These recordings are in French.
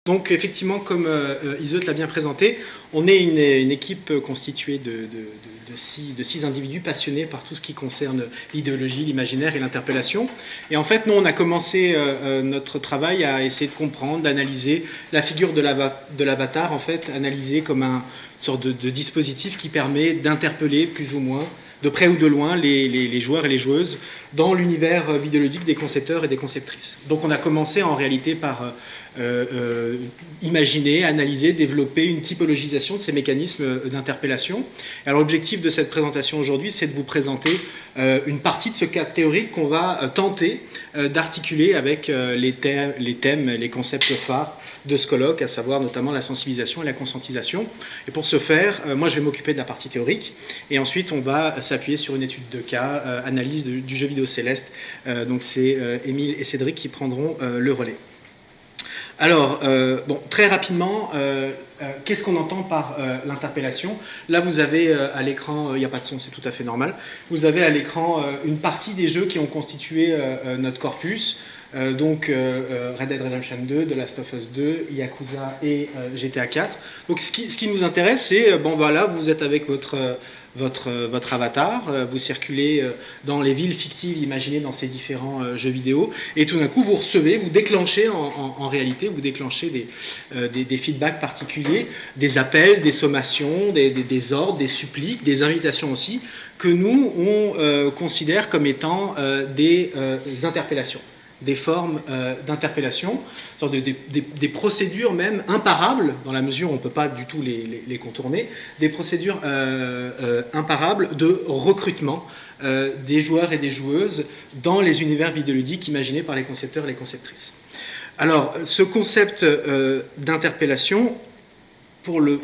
Donc effectivement, comme Iseut l'a bien présenté, on est une équipe constituée de 6 individus passionnés par tout ce qui concerne l'idéologie, l'imaginaire et l'interpellation. Et en fait, nous, on a commencé notre travail à essayer de comprendre, d'analyser la figure de l'avatar, en fait, analysée comme une sorte de dispositif qui permet d'interpeller plus ou moins, de près ou de loin, les joueurs et les joueuses dans l'univers vidéoludique des concepteurs et des conceptrices. Donc on a commencé en réalité par imaginer, analyser, développer une typologisation de ces mécanismes d'interpellation. Alors l'objectif de cette présentation aujourd'hui, c'est de vous présenter une partie de ce cadre théorique qu'on va tenter d'articuler avec les thèmes, les concepts phares de ce colloque, à savoir notamment la sensibilisation et la conscientisation. Et pour ce faire, moi je vais m'occuper de la partie théorique, et ensuite on va s'appuyer sur une étude de cas, analyse du jeu vidéo Céleste. Donc c'est Émile et Cédric qui prendront le relais. Alors, bon, très rapidement, qu'est-ce qu'on entend par l'interpellation? Là, vous avez à l'écran, il n'y a pas de son, c'est tout à fait normal, vous avez à l'écran une partie des jeux qui ont constitué notre corpus, donc Red Dead Redemption 2, The Last of Us 2, Yakuza et GTA 4. Donc ce qui nous intéresse, c'est, bon voilà, vous êtes avec votre avatar, vous circulez dans les villes fictives imaginées dans ces différents jeux vidéo, et tout d'un coup vous recevez, vous déclenchez en réalité, vous déclenchez des feedbacks particuliers, des appels, des sommations, des ordres, des suppliques, des invitations aussi, que nous on considère comme étant des interpellations, des formes d'interpellation, des procédures même imparables, dans la mesure où on ne peut pas du tout les contourner, des procédures imparables de recrutement des joueurs et des joueuses dans les univers vidéoludiques imaginés par les concepteurs et les conceptrices. Alors, ce concept d'interpellation, pour le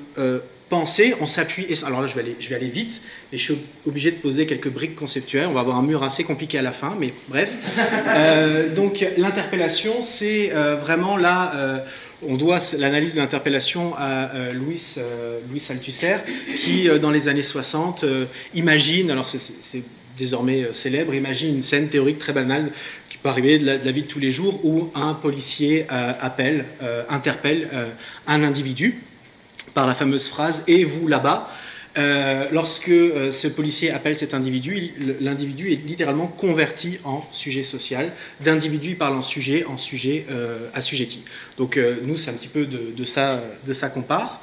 penser, on s'appuie... Alors là, je vais aller vite, et je suis obligé de poser quelques briques conceptuelles. On va avoir un mur assez compliqué à la fin, mais bref. Donc, l'interpellation, c'est vraiment là... on doit l'analyse de l'interpellation à Luis Althusser, qui, dans les années 60, imagine... Alors, c'est désormais célèbre, imagine une scène théorique très banale qui peut arriver de la vie de tous les jours, où un policier interpelle un individu par la fameuse phrase « et vous là-bas ». Lorsque ce policier appelle cet individu, l'individu est littéralement converti en sujet social. D'individu, il parle en sujet assujetti. Donc nous, c'est un petit peu de ça qu'on part.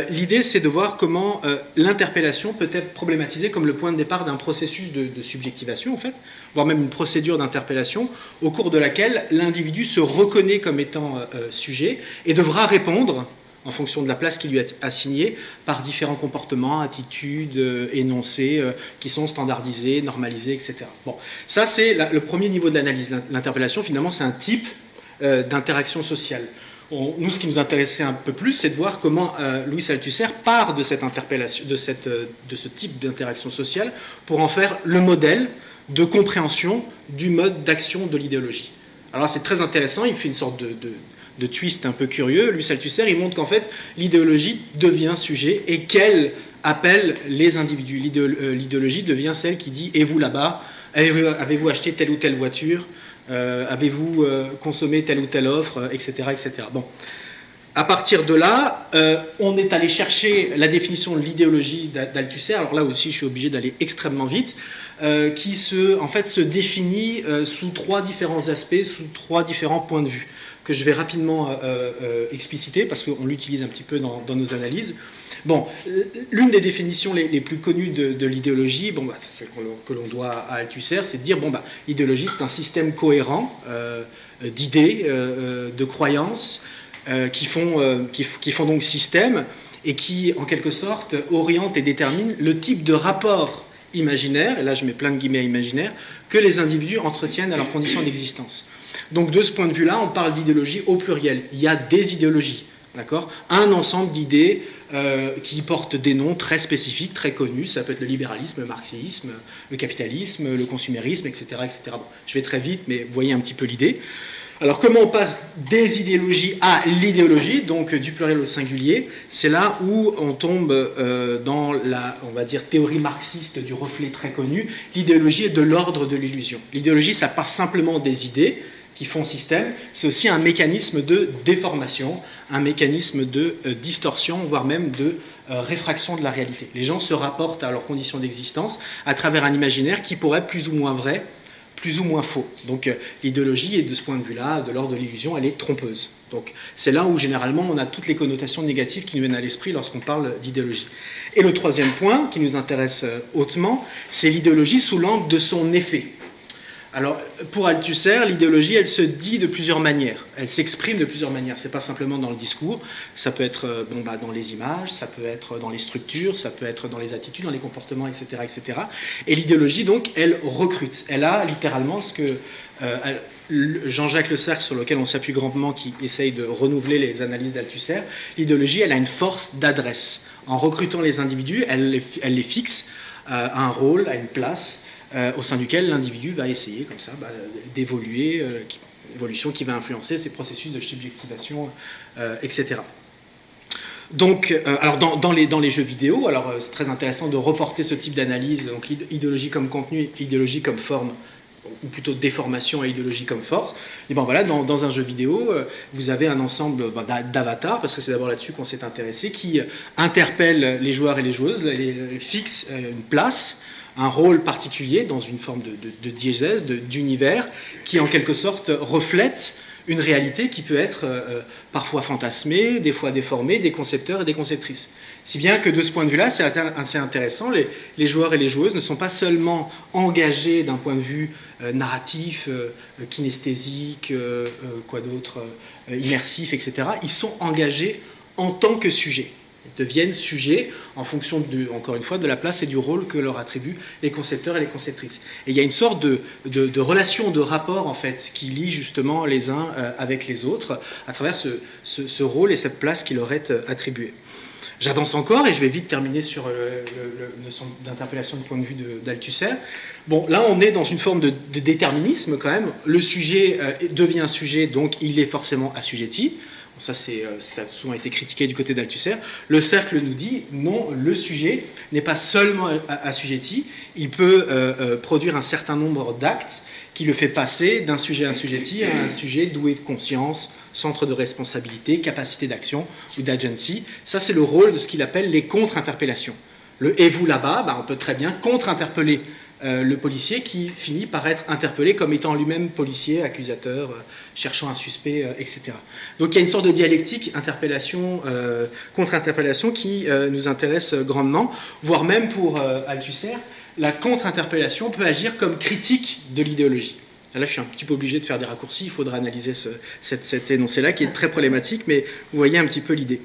L'idée, c'est de voir comment l'interpellation peut être problématisée comme le point de départ d'un processus de subjectivation, en fait, voire même une procédure d'interpellation, au cours de laquelle l'individu se reconnaît comme étant sujet et devra répondre en fonction de la place qui lui est assignée, par différents comportements, attitudes, énoncés, qui sont standardisés, normalisés, etc. Bon, ça c'est le premier niveau de l'analyse. L'interpellation, finalement, c'est un type d'interaction sociale. Nous, ce qui nous intéressait un peu plus, c'est de voir comment Luis Althusser part de cette interpellation, de ce type d'interaction sociale, pour en faire le modèle de compréhension du mode d'action de l'idéologie. Alors c'est très intéressant, il fait une sorte de twist un peu curieux. Luis Althusser, il montre qu'en fait, l'idéologie devient sujet et qu'elle appelle les individus. L'idéologie devient celle qui dit « et vous là-bas, avez-vous acheté telle ou telle voiture, avez-vous consommé telle ou telle offre, etc. etc. » Bon. À partir de là, on est allé chercher la définition de l'idéologie d'Althusser. Alors là aussi, je suis obligé d'aller extrêmement vite, qui en fait, se définit sous 3 différents aspects, sous 3 différents points de vue, que je vais rapidement expliciter, parce qu'on l'utilise un petit peu dans nos analyses. Bon, l'une des définitions les plus connues de l'idéologie, bon, bah, c'est celle que l'on doit à Althusser, c'est de dire, bon, bah, l'idéologie, c'est un système cohérent d'idées, de croyances, qui font donc système, et qui, en quelque sorte, orientent et déterminent le type de rapport imaginaire, et là je mets plein de guillemets à imaginaire, que les individus entretiennent à leurs conditions d'existence. Donc de ce point de vue-là, on parle d'idéologie au pluriel. Il y a des idéologies, d'accord ? Un ensemble d'idées qui portent des noms très spécifiques, très connus. Ça peut être le libéralisme, le marxisme, le capitalisme, le consumérisme, etc. etc. Bon, je vais très vite, mais vous voyez un petit peu l'idée. Alors comment on passe des idéologies à l'idéologie, donc du pluriel au singulier? C'est là où on tombe dans la, on va dire, théorie marxiste du reflet très connu. L'idéologie est de l'ordre de l'illusion. L'idéologie, ça passe simplement des idées qui font système, c'est aussi un mécanisme de déformation, un mécanisme de distorsion, voire même de réfraction de la réalité. Les gens se rapportent à leurs conditions d'existence à travers un imaginaire qui pourrait être plus ou moins vrai, plus ou moins faux. Donc l'idéologie est de ce point de vue-là, de l'ordre de l'illusion, elle est trompeuse. Donc c'est là où généralement on a toutes les connotations négatives qui nous viennent à l'esprit lorsqu'on parle d'idéologie. Et le troisième point qui nous intéresse hautement, c'est l'idéologie sous l'angle de son effet. Alors, pour Althusser, l'idéologie, elle se dit de plusieurs manières. Elle s'exprime de plusieurs manières. C'est pas simplement dans le discours. Ça peut être dans les images, ça peut être dans les structures, ça peut être dans les attitudes, dans les comportements, etc., etc. Et l'idéologie, donc, elle recrute. Elle a littéralement ce que Jean-Jacques Le Cercle, sur lequel on s'appuie grandement, qui essaye de renouveler les analyses d'Althusser, l'idéologie, elle a une force d'adresse. En recrutant les individus, elle les fixe à un rôle, à une place, au sein duquel l'individu va essayer comme ça d'évoluer, évolution qui va influencer ses processus de subjectivation, etc. Donc, alors dans les jeux vidéo, alors c'est très intéressant de reporter ce type d'analyse, donc idéologie comme contenu, idéologie comme forme, ou plutôt déformation et idéologie comme force. Et ben voilà, dans un jeu vidéo, vous avez un ensemble d'avatars, parce que c'est d'abord là-dessus qu'on s'est intéressé, qui interpellent les joueurs et les joueuses, les fixent une place, un rôle particulier dans une forme de diégèse, d'univers, qui en quelque sorte reflète une réalité qui peut être parfois fantasmée, des fois déformée, des concepteurs et des conceptrices. Si bien que de ce point de vue-là, c'est assez intéressant, les joueurs et les joueuses ne sont pas seulement engagés d'un point de vue narratif, kinesthésique, quoi d'autre, immersif, etc. Ils sont engagés en tant que sujets. Ils deviennent sujets en fonction, encore une fois, de la place et du rôle que leur attribuent les concepteurs et les conceptrices. Et il y a une sorte de relation, de rapport, en fait, qui lie justement les uns avec les autres à travers ce rôle et cette place qui leur est attribuée. J'avance encore et je vais vite terminer sur la notion d'interpellation du point de vue d'Althusser. Bon, là, on est dans une forme de déterminisme quand même. Le sujet devient un sujet, donc il est forcément assujetti. Ça, ça a souvent été critiqué du côté d'Althusser. Le cercle nous dit non, le sujet n'est pas seulement assujetti, il peut produire un certain nombre d'actes qui le fait passer d'un sujet assujetti à un sujet doué de conscience, centre de responsabilité, capacité d'action ou d'agency. Ça, c'est le rôle de ce qu'il appelle les contre-interpellations. Le « et vous là-bas », on peut très bien contre-interpeller le policier qui finit par être interpellé comme étant lui-même policier, accusateur, cherchant un suspect, etc. Donc il y a une sorte de dialectique interpellation, contre-interpellation qui nous intéresse grandement, voire même pour Althusser, la contre-interpellation peut agir comme critique de l'idéologie. Là, je suis un petit peu obligé de faire des raccourcis, il faudra analyser cet énoncé-là qui est très problématique, mais vous voyez un petit peu l'idée.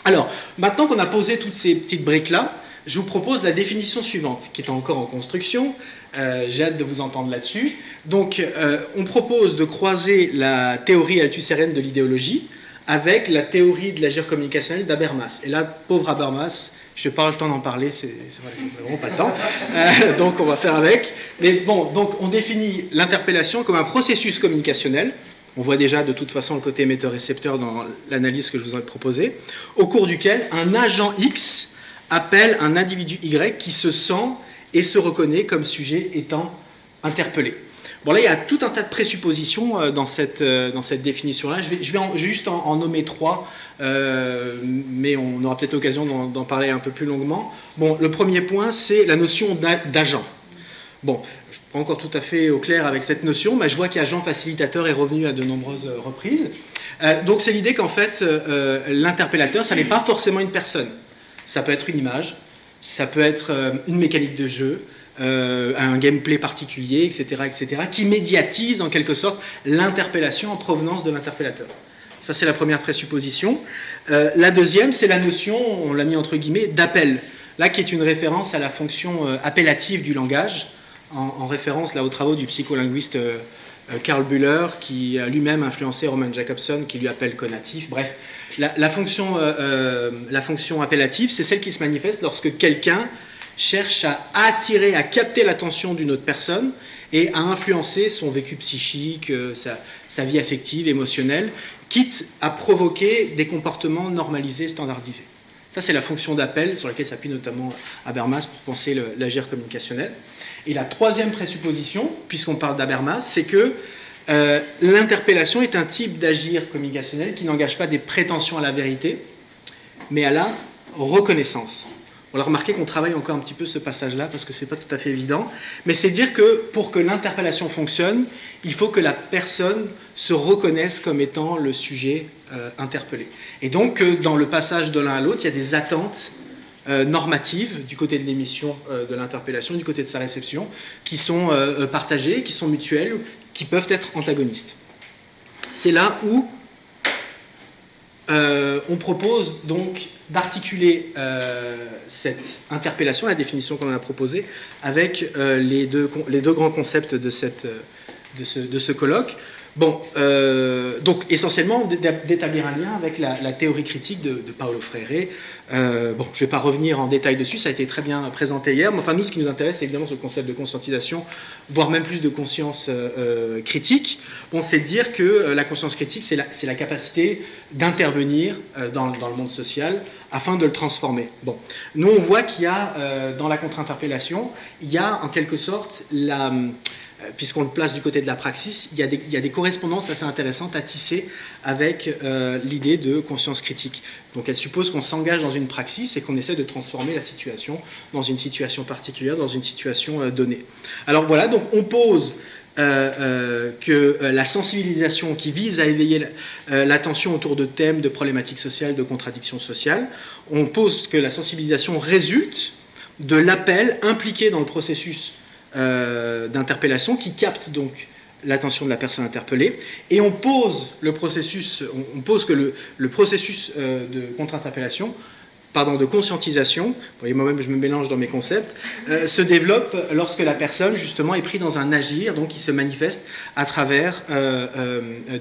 Alors, maintenant qu'on a posé toutes ces petites briques-là, je vous propose la définition suivante, qui est encore en construction. J'ai hâte de vous entendre là-dessus. Donc, on propose de croiser la théorie althussérienne de l'idéologie avec la théorie de l'agir communicationnel d'Habermas. Et là, pauvre Habermas, je n'ai pas le temps d'en parler, c'est vraiment pas le temps. Donc, on va faire avec. Mais bon, donc, on définit l'interpellation comme un processus communicationnel. On voit déjà de toute façon le côté émetteur-récepteur dans l'analyse que je vous ai proposée, au cours duquel un agent X appelle un individu Y qui se sent et se reconnaît comme sujet étant interpellé. Bon, là, il y a tout un tas de présuppositions dans cette définition-là. Je vais juste en nommer trois, mais on aura peut-être l'occasion d'en parler un peu plus longuement. Bon, le premier point, c'est la notion d'agent. Bon, je ne suis pas encore tout à fait au clair avec cette notion, mais je vois qu'agent facilitateur est revenu à de nombreuses reprises. Donc, c'est l'idée qu'en fait, l'interpellateur, ça n'est pas forcément une personne. Ça peut être une image, ça peut être une mécanique de jeu, un gameplay particulier, etc., etc., qui médiatise en quelque sorte l'interpellation en provenance de l'interpellateur. Ça, c'est la première présupposition. La deuxième, c'est la notion, on l'a mis entre guillemets, d'appel, là qui est une référence à la fonction appellative du langage, en référence là aux travaux du psycholinguiste Karl Bühler, qui a lui-même influencé Roman Jakobson, qui lui appelle conatif. Bref, la fonction appellative, c'est celle qui se manifeste lorsque quelqu'un cherche à attirer, à capter l'attention d'une autre personne et à influencer son vécu psychique, sa vie affective, émotionnelle, quitte à provoquer des comportements normalisés, standardisés. Ça, c'est la fonction d'appel sur laquelle s'appuie notamment Habermas pour penser l'agir communicationnel. Et la troisième présupposition, puisqu'on parle d'Habermas, c'est que L'interpellation est un type d'agir communicationnel qui n'engage pas des prétentions à la vérité, mais à la reconnaissance. On a remarqué qu'on travaille encore un petit peu ce passage-là parce que ce n'est pas tout à fait évident, mais c'est dire que pour que l'interpellation fonctionne, il faut que la personne se reconnaisse comme étant le sujet interpellé. Et donc, dans le passage de l'un à l'autre, il y a des attentes normatives du côté de l'émission de l'interpellation, du côté de sa réception, qui sont partagées, qui sont mutuelles, qui peuvent être antagonistes. C'est là où on propose donc d'articuler cette interpellation, la définition qu'on a proposée, avec les deux grands concepts de ce colloque. Bon, donc essentiellement d'établir un lien avec la théorie critique de Paulo Freire. Bon, je ne vais pas revenir en détail dessus, ça a été très bien présenté hier, mais enfin nous, ce qui nous intéresse, c'est évidemment ce concept de conscientisation, voire même plus de conscience critique. Bon, c'est de dire que la conscience critique, c'est la capacité d'intervenir dans le monde social afin de le transformer. Bon, nous on voit qu'il y a dans la contre-interpellation, il y a en quelque sorte puisqu'on le place du côté de la praxis, il y a des correspondances assez intéressantes à tisser avec l'idée de conscience critique. Donc elle suppose qu'on s'engage dans une praxis et qu'on essaie de transformer la situation dans une situation particulière, dans une situation donnée. Alors voilà, donc on pose que la sensibilisation qui vise à éveiller l'attention autour de thèmes, de problématiques sociales, de contradictions sociales, on pose que la sensibilisation résulte de l'appel impliqué dans le processus d'interpellation qui capte donc l'attention de la personne interpellée, et on pose que le processus de contre-interpellation, de conscientisation, vous voyez, moi-même je me mélange dans mes concepts, se développe lorsque la personne justement est prise dans un agir, donc qui se manifeste à travers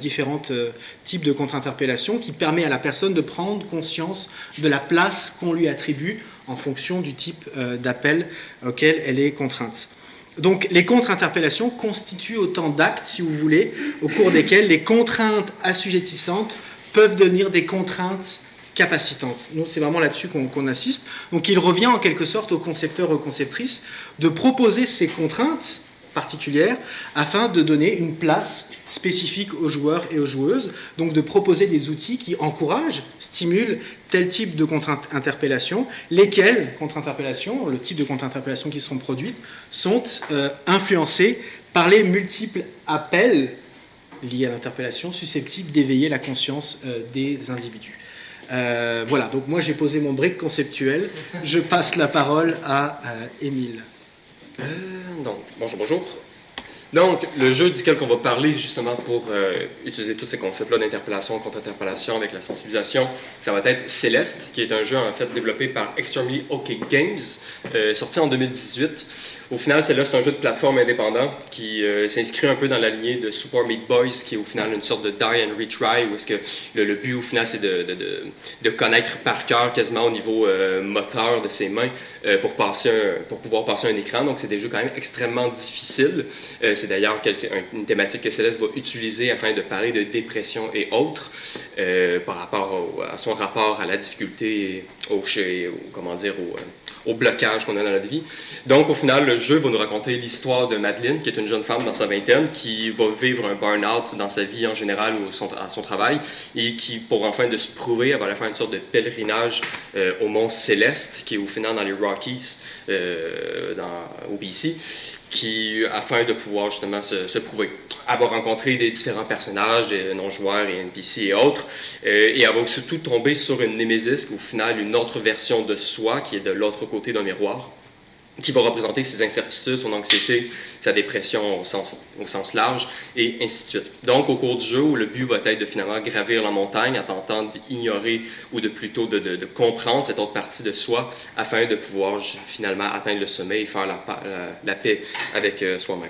différents types de contre-interpellation, qui permet à la personne de prendre conscience de la place qu'on lui attribue en fonction du type d'appel auquel elle est contrainte. Donc les contre-interpellations constituent autant d'actes, si vous voulez, au cours desquels les contraintes assujettissantes peuvent devenir des contraintes capacitantes. Nous, c'est vraiment là-dessus qu'on assiste. Donc il revient en quelque sorte aux concepteurs et aux conceptrices de proposer ces contraintes particulière afin de donner une place spécifique aux joueurs et aux joueuses, donc de proposer des outils qui encouragent, stimulent tel type de contre-interpellation, lesquelles contre-interpellations, le type de contre-interpellation qui seront produites, sont influencés par les multiples appels liés à l'interpellation susceptibles d'éveiller la conscience des individus. Voilà, donc moi j'ai posé mon brick conceptuel, je passe la parole à Émile. Donc, bonjour. Donc, le jeu duquel on va parler justement pour utiliser tous ces concepts-là d'interpellation, contre-interpellation avec la sensibilisation, ça va être Céleste, qui est un jeu en fait développé par Extremely OK Games, sorti en 2018. Au final, c'est un jeu de plateforme indépendant qui s'inscrit un peu dans la lignée de Super Meat Boys, qui est au final une sorte de die and retry, où est-ce que le but au final c'est de connaître par cœur quasiment au niveau moteur de ses mains pour pouvoir passer un écran. Donc c'est des jeux quand même extrêmement difficiles. C'est d'ailleurs une thématique que Céleste va utiliser afin de parler de dépression et autres par rapport à son rapport à la difficulté et au blocage qu'on a dans notre vie. Donc au final, le jeu va nous raconter l'histoire de Madeleine, qui est une jeune femme dans sa vingtaine, qui va vivre un burn-out dans sa vie en général ou à son travail, et qui, pour enfin de se prouver, elle va aller faire une sorte de pèlerinage au mont Céleste, qui est au final dans les Rockies, au BC, afin de pouvoir justement se prouver. Elle va rencontrer des différents personnages, des non-joueurs et NPC et autres, et elle va surtout tomber sur une némésis, au final une autre version de soi, qui est de l'autre côté d'un miroir, qui va représenter ses incertitudes, son anxiété, sa dépression au sens large, et ainsi de suite. Donc, au cours du jeu, le but va être de finalement gravir la montagne en tentant d'ignorer ou de comprendre cette autre partie de soi afin de pouvoir finalement atteindre le sommet et faire la paix avec soi-même.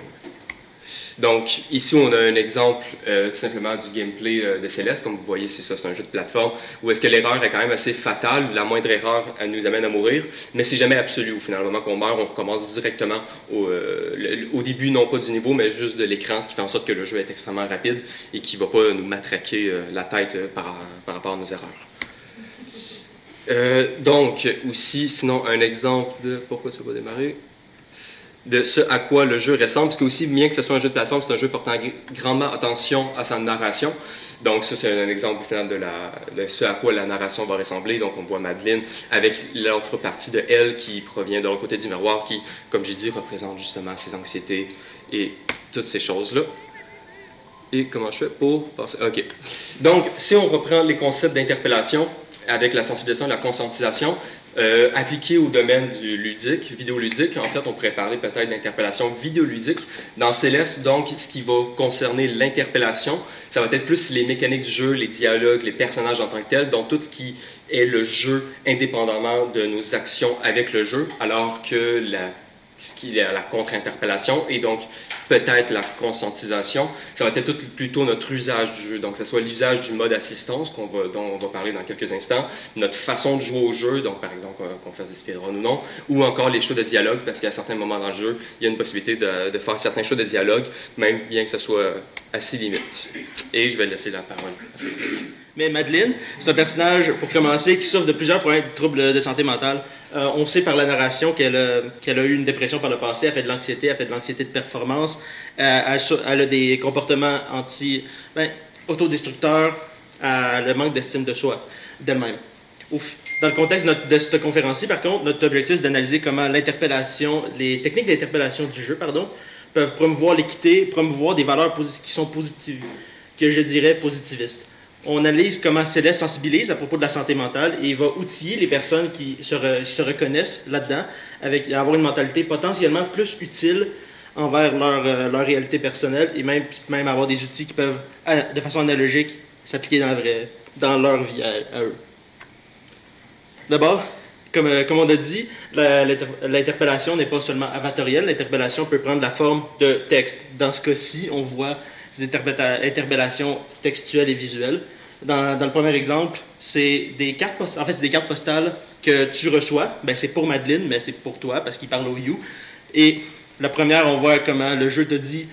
Donc, ici, on a un exemple tout simplement du gameplay de Céleste. Comme vous voyez, c'est un jeu de plateforme où est-ce que l'erreur est quand même assez fatale. La moindre erreur, elle nous amène à mourir, mais c'est jamais absolu. Au final, au moment qu'on meurt, on recommence directement au début, non pas du niveau, mais juste de l'écran, ce qui fait en sorte que le jeu est extrêmement rapide et qui ne va pas nous matraquer la tête par rapport à nos erreurs. Donc, aussi, sinon, un exemple de pourquoi ça va démarrer. de ce à quoi le jeu ressemble, parce que aussi, bien que ce soit un jeu de plateforme, c'est un jeu portant grandement attention à sa narration. Donc ça, c'est un exemple au final de ce à quoi la narration va ressembler. Donc on voit Madeleine avec l'autre partie de elle qui provient de l'autre côté du miroir, qui, comme j'ai dit, représente justement ses anxiétés et toutes ces choses-là. Et comment je fais pour passer? OK. Donc, si on reprend les concepts d'interpellation avec la sensibilisation et la conscientisation, appliqués au domaine du ludique, vidéoludique, en fait, on pourrait parler peut-être d'interpellation vidéoludique. Dans Céleste, donc, ce qui va concerner l'interpellation, ça va être plus les mécaniques du jeu, les dialogues, les personnages en tant que tels, donc tout ce qui est le jeu indépendamment de nos actions avec le jeu, alors que ce qui est la contre-interpellation et donc peut-être la conscientisation, ça va être plutôt notre usage du jeu. Donc, que ce soit l'usage du mode assistance dont on va parler dans quelques instants, notre façon de jouer au jeu, donc par exemple qu'on fasse des speedruns ou non, ou encore les shows de dialogue, parce qu'à certains moments dans le jeu, il y a une possibilité de faire certains shows de dialogue, même bien que ce soit assez limite. Et je vais laisser la parole à cette Mais Madeleine, c'est un personnage, pour commencer, qui souffre de plusieurs problèmes de troubles de santé mentale. On sait par la narration qu'elle a eu une dépression par le passé, elle fait de l'anxiété, elle fait de l'anxiété de performance, elle a des comportements autodestructeurs, le manque d'estime de soi, d'elle-même. Dans le contexte de cette conférence-ci, par contre, notre objectif, c'est d'analyser comment les techniques d'interpellation du jeu, peuvent promouvoir l'équité, promouvoir des valeurs qui sont positives, que je dirais positivistes. On analyse comment Céleste sensibilise à propos de la santé mentale et il va outiller les personnes qui se reconnaissent là-dedans à avoir une mentalité potentiellement plus utile envers leur réalité personnelle et même avoir des outils qui peuvent, de façon analogique, s'appliquer dans leur vie à eux. D'abord, comme on a dit, l'interpellation n'est pas seulement avatorielle, l'interpellation peut prendre la forme de texte. Dans ce cas-ci, on voit des interpellations textuelles et visuelles. Dans le premier exemple, c'est des cartes postales que tu reçois. Ben, c'est pour Madeleine, mais c'est pour toi parce qu'il parle au you. Et la première, on voit comment le jeu te dit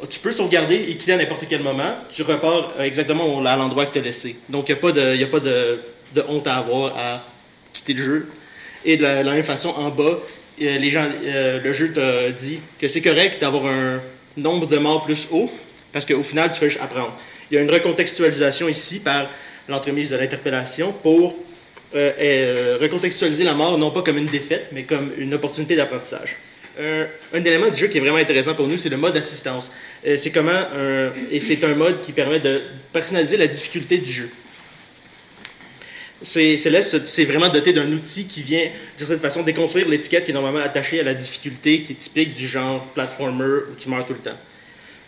tu peux sauvegarder et quitter à n'importe quel moment. Tu repars exactement à l'endroit que tu as laissé. Donc, il n'y a pas de honte à avoir à quitter le jeu. Et de la même façon, en bas, le jeu te dit que c'est correct d'avoir un nombre de morts plus haut parce qu'au final, tu fais juste apprendre. Il y a une recontextualisation ici par l'entremise de l'interpellation pour recontextualiser la mort non pas comme une défaite, mais comme une opportunité d'apprentissage. Un élément du jeu qui est vraiment intéressant pour nous, c'est le mode assistance. C'est un mode qui permet de personnaliser la difficulté du jeu. Céleste, c'est vraiment doté d'un outil qui vient, de cette façon, déconstruire l'étiquette qui est normalement attachée à la difficulté qui est typique du genre platformer où tu meurs tout le temps.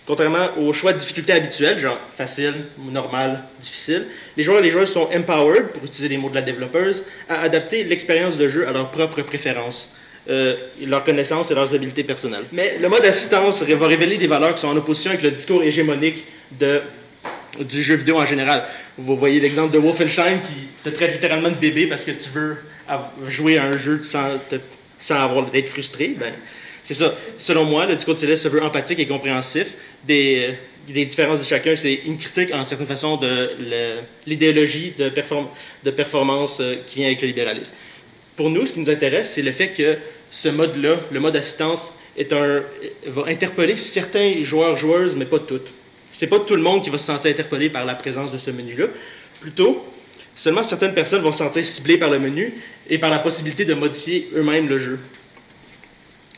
Contrairement au choix de difficulté habituel, genre facile, normal, difficile, les joueurs et les joueuses sont empowered, pour utiliser les mots de la développeuse, à adapter l'expérience de jeu à leurs propres préférences, leurs connaissances et leurs habiletés personnelles. Mais le mode assistance va révéler des valeurs qui sont en opposition avec le discours hégémonique du jeu vidéo en général. Vous voyez l'exemple de Wolfenstein qui te traite littéralement de bébé parce que tu veux jouer à un jeu sans avoir d'être frustré. Ben, c'est ça. Selon moi, le discours de Céleste se veut empathique et compréhensif des différences de chacun. C'est une critique, en certaine façon, de l'idéologie de performance qui vient avec le libéralisme. Pour nous, ce qui nous intéresse, c'est le fait que ce mode-là, le mode assistance, va interpeller certains joueurs-joueuses, mais pas toutes. C'est pas tout le monde qui va se sentir interpellé par la présence de ce menu-là. Plutôt, seulement certaines personnes vont se sentir ciblées par le menu et par la possibilité de modifier eux-mêmes le jeu.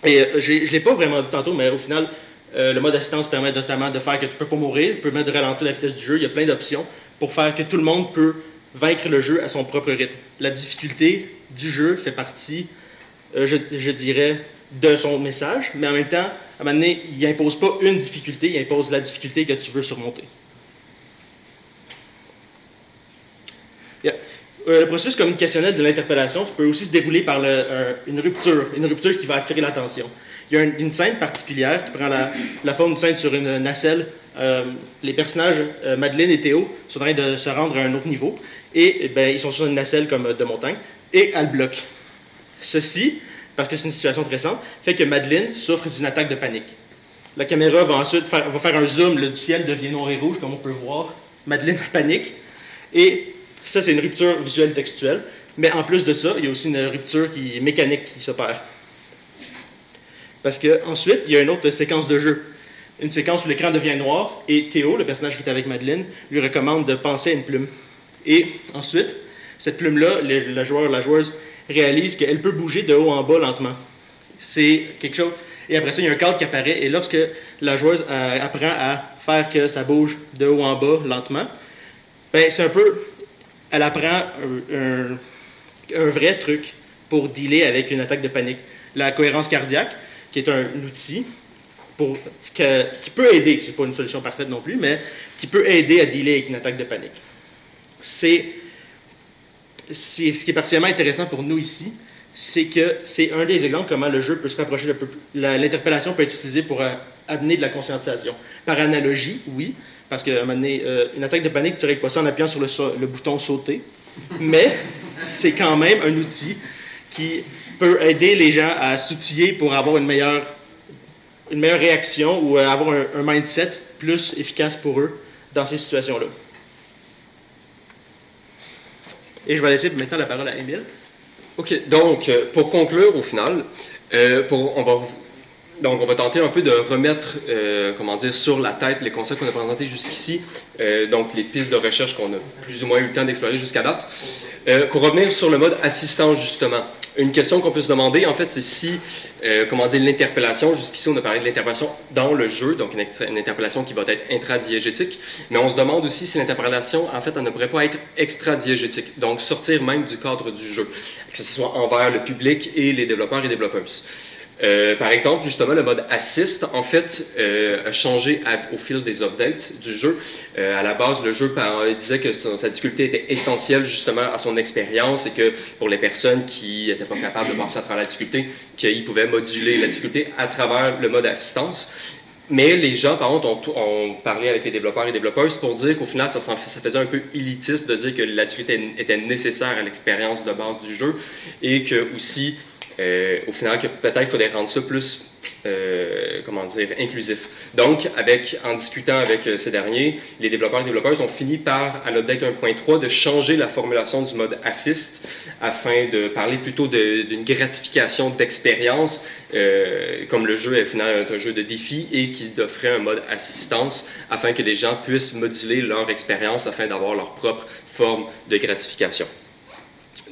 Et je ne l'ai pas vraiment dit tantôt, mais au final, le mode assistance permet notamment de faire que tu ne peux pas mourir, permet de ralentir la vitesse du jeu. Il y a plein d'options pour faire que tout le monde peut vaincre le jeu à son propre rythme. La difficulté du jeu fait partie, je dirais, de son message, mais en même temps, à un moment donné, il n'impose pas une difficulté, il impose la difficulté que tu veux surmonter. Le processus communicationnel de l'interpellation peut aussi se dérouler par une rupture qui va attirer l'attention. Il y a une scène particulière qui prend la forme d'une scène sur une nacelle. Les personnages, Madeleine et Théo, sont en train de se rendre à un autre niveau, et ils sont sur une nacelle comme de montagne, et elle bloque. Ceci, parce que c'est une situation très simple, fait que Madeleine souffre d'une attaque de panique. La caméra va ensuite faire un zoom, le ciel devient noir et rouge, comme on peut voir. Madeleine panique, et ça, c'est une rupture visuelle textuelle, mais en plus de ça, il y a aussi une rupture mécanique qui s'opère. Parce que ensuite, il y a une autre séquence de jeu. Une séquence où l'écran devient noir et Théo, le personnage qui est avec Madeleine, lui recommande de penser à une plume. Et ensuite, cette plume-là, le joueur, la joueuse réalise qu'elle peut bouger de haut en bas lentement. C'est quelque chose. Et après ça, il y a un cadre qui apparaît. Et lorsque la joueuse apprend à faire que ça bouge de haut en bas lentement, ben c'est un peu. Elle apprend un vrai truc pour dealer avec une attaque de panique. La cohérence cardiaque, qui est un outil qui peut aider, qui n'est pas une solution parfaite non plus, mais qui peut aider à dealer avec une attaque de panique. C'est ce qui est particulièrement intéressant pour nous ici, c'est que c'est un des exemples comment le jeu peut se rapprocher de l'interpellation peut être utilisée pour amener de la conscientisation. Par analogie, oui, parce qu'à un moment donné, une attaque de panique, tu ne règles pas ça en appuyant sur le bouton sauter, mais c'est quand même un outil qui peut aider les gens à s'outiller pour avoir une meilleure réaction ou avoir un mindset plus efficace pour eux dans ces situations-là. Et je vais laisser maintenant la parole à Émile. OK, donc, pour conclure, au final, on va tenter un peu de remettre, sur la tête les concepts qu'on a présentés jusqu'ici, donc les pistes de recherche qu'on a plus ou moins eu le temps d'explorer jusqu'à date. Pour revenir sur le mode assistance, justement, une question qu'on peut se demander, en fait, c'est si, l'interpellation, jusqu'ici on a parlé de l'interpellation dans le jeu, donc une interpellation qui va être intradiégétique, mais on se demande aussi si l'interpellation, en fait, elle ne pourrait pas être extradiégétique, donc sortir même du cadre du jeu, que ce soit envers le public et les développeurs et développeuses. Par exemple, justement, le mode assist, en fait, a changé au fil des updates du jeu. À la base, le jeu disait que sa difficulté était essentielle justement à son expérience et que pour les personnes qui n'étaient pas capables de passer à travers la difficulté, qu'ils pouvaient moduler la difficulté à travers le mode assistance. Mais les gens, par contre, ont parlé avec les développeurs et développeuses pour dire qu'au final, ça faisait un peu élitiste de dire que la difficulté était nécessaire à l'expérience de base du jeu et que aussi, au final, que peut-être il faudrait rendre ça plus, inclusif. Donc, en discutant avec ces derniers, les développeurs et développeuses ont fini par, à l'update 1.3, de changer la formulation du mode assist afin de parler plutôt d'une gratification d'expérience, comme le jeu est finalement un jeu de défi et qui offrait un mode assistance afin que les gens puissent moduler leur expérience afin d'avoir leur propre forme de gratification.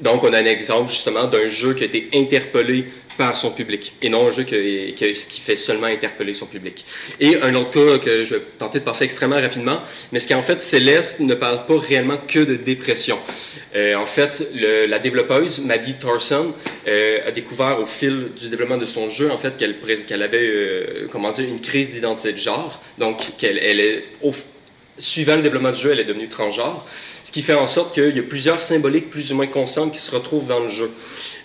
Donc, on a un exemple justement d'un jeu qui a été interpellé par son public et non un jeu qui fait seulement interpeller son public. Et un autre cas que je vais tenter de passer extrêmement rapidement, mais ce qu'en fait Céleste ne parle pas réellement que de dépression. En fait, la développeuse Maddie Thorson a découvert au fil du développement de son jeu en fait qu'elle avait une crise d'identité de genre, donc suivant le développement du jeu, elle est devenue transgenre, ce qui fait en sorte qu'il y a plusieurs symboliques plus ou moins conscientes qui se retrouvent dans le jeu.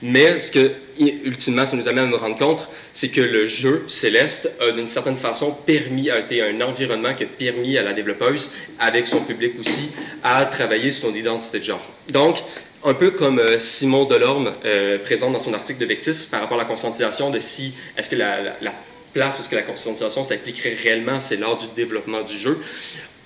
Mais ce que, ultimement, ça nous amène à nous rendre compte, c'est que le jeu, Céleste, a d'une certaine façon été un environnement qui a permis à la développeuse, avec son public aussi, à travailler sur son identité de genre. Donc, un peu comme Simon Delorme présente dans son article de Vectis par rapport à la conscientisation de est-ce que la place parce que la conscientisation s'appliquerait réellement, c'est lors du développement du jeu.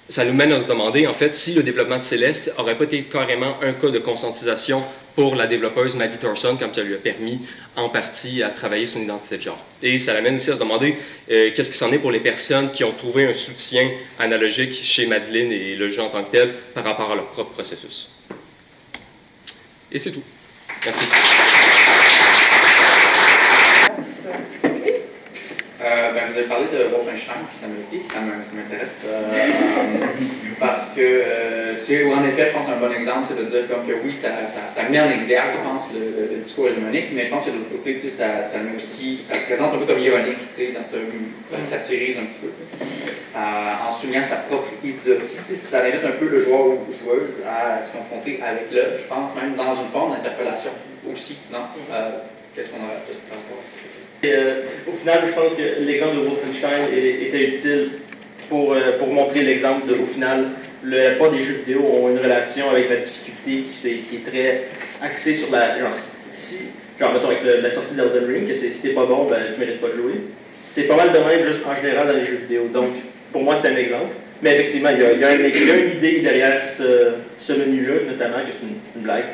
Ça nous mène à se demander, en fait, si le développement de Céleste n'aurait pas été carrément un cas de conscientisation pour la développeuse Maddie Thorson, comme ça lui a permis, en partie, à travailler son identité de genre. Et ça l'amène aussi à se demander qu'est-ce qui s'en est pour les personnes qui ont trouvé un soutien analogique chez Madeleine et le jeu en tant que tel par rapport à leur propre processus. Et c'est tout. Merci. Vous avez parlé de Wolfenstein, puis ça m'intéresse parce que c'est en effet, je pense, un bon exemple, c'est de dire comme que oui, ça met en exergue, je pense, le discours hégémonique, mais je pense que de l'autre côté, ça met aussi, ça le présente un peu comme ironique, ça satirise un petit peu, en soulignant sa propre idiotie, ça invite un peu le joueur ou joueuse à se confronter avec je pense même dans une forme d'interpellation aussi, non? Qu'est-ce qu'on aurait fait par rapport à ça? Au final, je pense que l'exemple de Wolfenstein était utile pour montrer l'exemple au final, la plupart des jeux vidéo ont une relation avec la difficulté qui est très axée sur mettons avec la sortie d'Elden Ring, que si t'es pas bon, ben tu mérites pas de jouer. C'est pas mal de même juste en général dans les jeux vidéo. Donc, pour moi, c'est un exemple. Mais effectivement, il y a une idée derrière ce menu-là, notamment, que c'est une blague.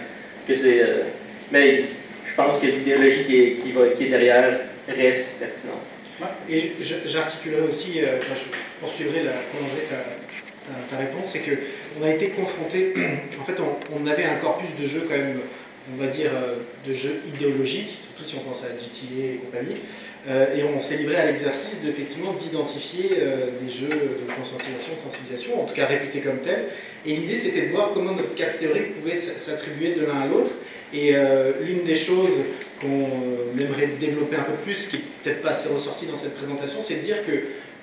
Mais je pense que l'idéologie qui est derrière reste pertinente. Et j'articulerai aussi, je prolongerai ta réponse, c'est qu'on a été confronté, en fait on avait un corpus de jeux quand même, on va dire, de jeux idéologiques, surtout si on pense à GTA et compagnie, et on s'est livré à l'exercice d'identifier des jeux de conscientisation, de sensibilisation, en tout cas réputés comme tels, et l'idée c'était de voir comment notre cadre théorique pouvait s'attribuer de l'un à l'autre, et l'une des choses qu'on aimerait développer un peu plus, qui n'est peut-être pas assez ressorti dans cette présentation, c'est de dire que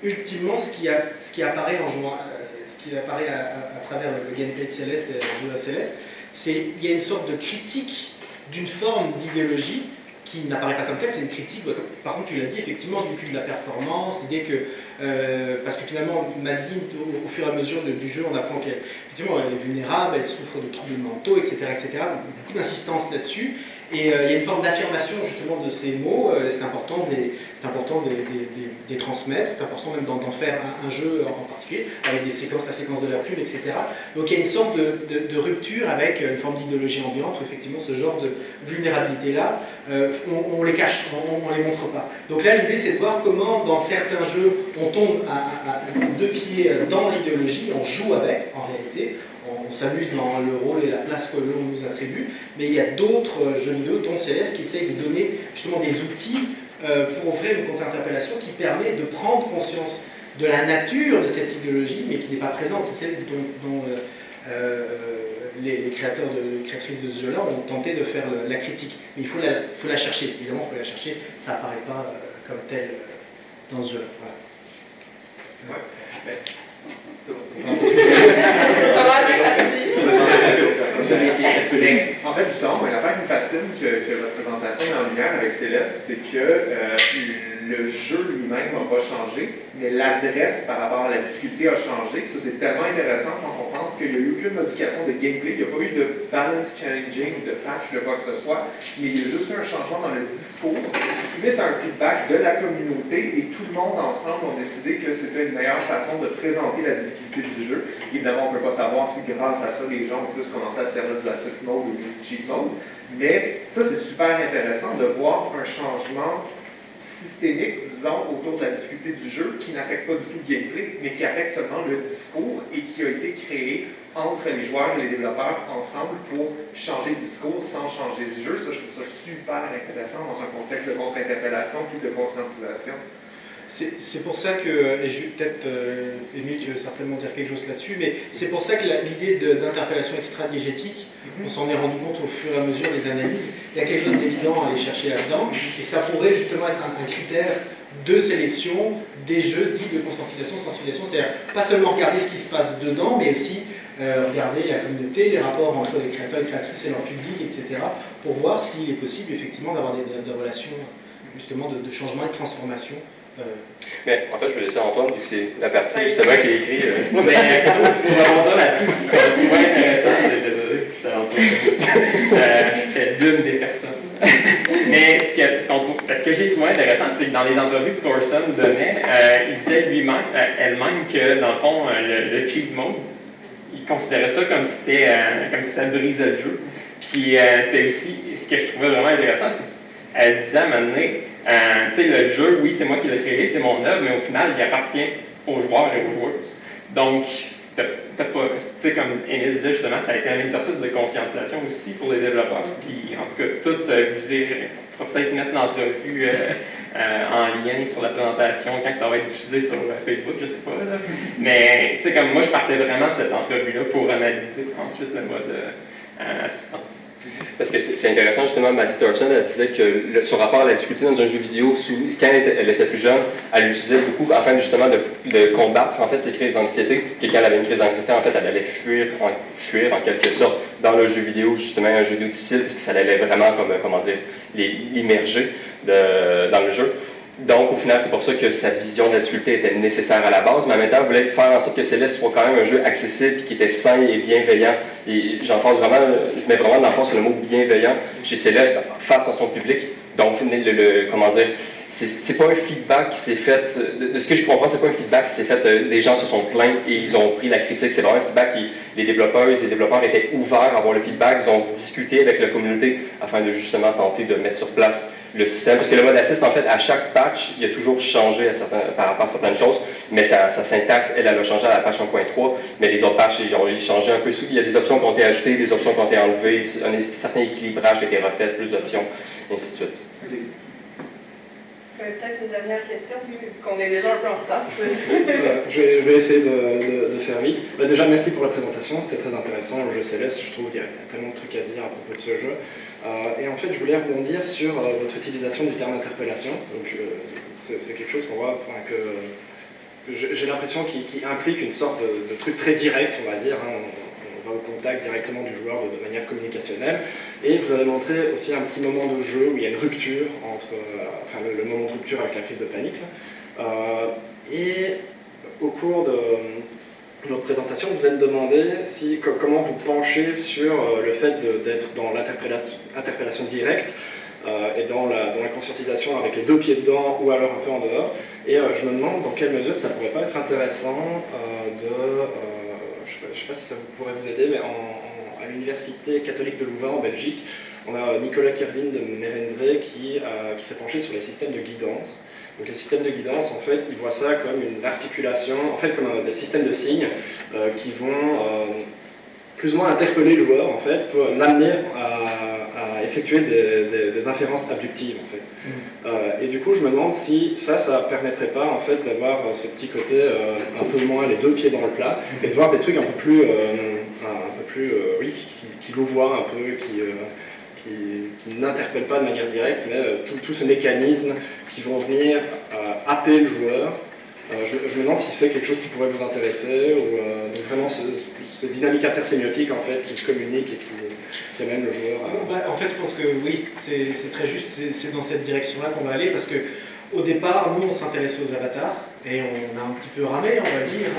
ultimement ce qui apparaît en jouant, ce qui apparaît à travers le gameplay de Céleste et le jeu à Céleste, il y a une sorte de critique d'une forme d'idéologie qui n'apparaît pas comme telle, c'est une critique, par contre tu l'as dit, effectivement, du culte de la performance, l'idée que, parce que finalement, Madeline, au fur et à mesure du jeu, on apprend qu'elle est vulnérable, elle souffre de troubles mentaux, etc., beaucoup d'insistance là-dessus, et il y a une forme d'affirmation justement de ces mots, c'est important de les transmettre, c'est important même d'en faire un jeu en particulier, avec la séquence de la plume, etc. Donc il y a une sorte de rupture avec une forme d'idéologie ambiante, où effectivement ce genre de vulnérabilité-là, on les cache, on les montre pas. Donc là l'idée c'est de voir comment dans certains jeux on tombe à deux pieds dans l'idéologie, on joue avec en réalité, on s'amuse dans le rôle et la place que l'on nous attribue, mais il y a d'autres jeux vidéo, dont Céleste, qui essayent de donner justement des outils pour offrir une contre-interpellation qui permet de prendre conscience de la nature de cette idéologie, mais qui n'est pas présente. C'est celle dont les créateurs et créatrices de ce jeu-là ont tenté de faire la critique. Mais il faut la chercher, évidemment, il faut la chercher, ça n'apparaît pas comme tel dans ce jeu-là. Voilà. Ouais. En fait, justement, l'affaire qui me fascine que votre présentation met en lumière avec Céleste, c'est que le jeu lui-même n'a pas changé, mais l'adresse par rapport à la difficulté a changé. Ça, c'est tellement intéressant quand on pense qu'il n'y a eu aucune modification de gameplay, il n'y a pas eu de balance challenging, de patch, de quoi que ce soit, mais il y a juste eu un changement dans le discours, suite à un feedback de la communauté, et tout le monde ensemble ont décidé que c'était une meilleure façon de présenter la difficulté du jeu. Évidemment, on ne peut pas savoir si grâce à ça, les gens ont plus commencé à se servir de l'assist mode ou du cheat mode, mais ça, c'est super intéressant de voir un changement systémique, disons, autour de la difficulté du jeu, qui n'affecte pas du tout le gameplay, mais qui affecte seulement le discours et qui a été créé entre les joueurs et les développeurs ensemble pour changer le discours sans changer le jeu. Ça, je trouve ça super intéressant dans un contexte de contre-interpellation puis de conscientisation. C'est pour ça que, et peut-être, Émile, tu veux certainement dire quelque chose là-dessus, mais c'est pour ça que l'idée d'interpellation extra-diégétique, on s'en est rendu compte au fur et à mesure des analyses, il y a quelque chose d'évident à aller chercher là-dedans, et ça pourrait justement être un critère de sélection des jeux dits de conscientisation, sensibilisation, c'est-à-dire pas seulement regarder ce qui se passe dedans, mais aussi regarder la communauté, les rapports entre les créateurs et créatrices et leur public, etc., pour voir s'il est possible effectivement d'avoir des relations justement de changement et de transformation. Mais en fait, je vais laisser Antoine, vu que c'est la partie justement qui est écrite. Pour rebondir là-dessus, ce que je trouvais intéressant, désolé, je fais l'une des personnes. Mais ce que j'ai trouvé intéressant, c'est que dans les entrevues que Thorson donnait, il disait lui-même, elle-même, que dans le fond, le cheat mode, il considérait ça comme si ça brisait le jeu. Puis c'était aussi, ce que je trouvais vraiment intéressant, c'est qu'elle disait à un moment donné, tu sais, le jeu, oui, c'est moi qui l'ai créé, c'est mon œuvre, mais au final, il appartient aux joueurs et aux joueuses. Donc, t'as pas, tu sais, comme Émile disait justement, ça a été un exercice de conscientisation aussi pour les développeurs. Puis, en tout cas, tout, vous pourrez peut-être mettre l'entrevue en lien sur la présentation quand ça va être diffusé sur Facebook, je sais pas. Là. Mais, tu sais, comme moi, je partais vraiment de cette entrevue-là pour analyser ensuite le mode assistance. Parce que c'est intéressant, justement, Maddie Thorson, elle disait que son rapport à la difficulté dans un jeu vidéo, quand elle était plus jeune, elle l'utilisait beaucoup afin justement de combattre en fait ses crises d'anxiété, que quand elle avait une crise d'anxiété, en fait, elle allait fuir en quelque sorte dans le jeu vidéo, justement, un jeu vidéo difficile, parce que ça allait vraiment, l'immerger dans le jeu. Donc, au final, c'est pour ça que sa vision de la difficulté était nécessaire à la base, mais en même temps, elle voulait faire en sorte que Céleste soit quand même un jeu accessible, qui était sain et bienveillant. Et je mets vraiment de l'emphase sur le mot bienveillant chez Céleste face à son public. Donc, c'est pas un feedback qui s'est fait, de ce que je comprends, c'est pas un feedback qui s'est fait, des gens se sont plaints et ils ont pris la critique. C'est vraiment un feedback qui, les développeuses et les développeurs étaient ouverts à avoir le feedback, ils ont discuté avec la communauté afin de justement tenter de mettre sur place le système, parce que le mode assist, en fait, à chaque patch, il a toujours changé par rapport à certaines choses, mais sa syntaxe, elle a changé à la patch 1.3, mais les autres patchs, ils ont changé un peu. Il y a des options qui ont été ajoutées, des options qui ont été enlevées, certains équilibrages qui ont été refaits, plus d'options, et ainsi de suite. Peut-être une dernière question, vu qu'on est déjà un peu en retard. Je vais essayer de faire vite. Déjà, merci pour la présentation, c'était très intéressant. Le jeu Céleste, je trouve qu'il y a tellement de trucs à dire à propos de ce jeu. Et en fait, je voulais rebondir sur votre utilisation du terme interpellation. Donc, c'est quelque chose qu'on voit, que j'ai l'impression qu'il implique une sorte de truc très direct, on va dire. On va au contact directement du joueur de manière communicationnelle. Et vous avez montré aussi un petit moment de jeu où il y a une rupture entre, le moment de rupture avec la crise de panique. Et au cours de notre présentation, vous êtes demandé comment vous penchez sur le fait d'être dans l'interpellation directe et dans la conscientisation avec les deux pieds dedans ou alors un peu en dehors. Et je me demande dans quelle mesure ça pourrait pas être intéressant je ne sais pas si ça pourrait vous aider, mais à l'Université catholique de Louvain en Belgique, on a Nicolas Kervin de Merendre qui s'est penché sur les systèmes de guidance. Donc les systèmes de guidance, en fait, ils voient ça comme une articulation, en fait comme des systèmes de signes qui vont plus ou moins interpeller le joueur, en fait, pour l'amener à effectuer des inférences abductives, en fait. Et du coup, je me demande si ça permettrait pas, en fait, d'avoir ce petit côté un peu moins les deux pieds dans le plat, et de voir des trucs un peu plus oui, qui louvoient un peu, qui n'interpellent pas de manière directe, mais tous ces mécanismes qui vont venir happer le joueur. Je me demande si c'est quelque chose qui pourrait vous intéresser, ou donc vraiment ce dynamique intersémiotique en fait, qui communique et qui amène le joueur à... En fait, je pense que oui, c'est très juste, c'est dans cette direction-là qu'on va aller, parce que au départ, nous, on s'intéressait aux avatars, et on a un petit peu ramé, on va dire.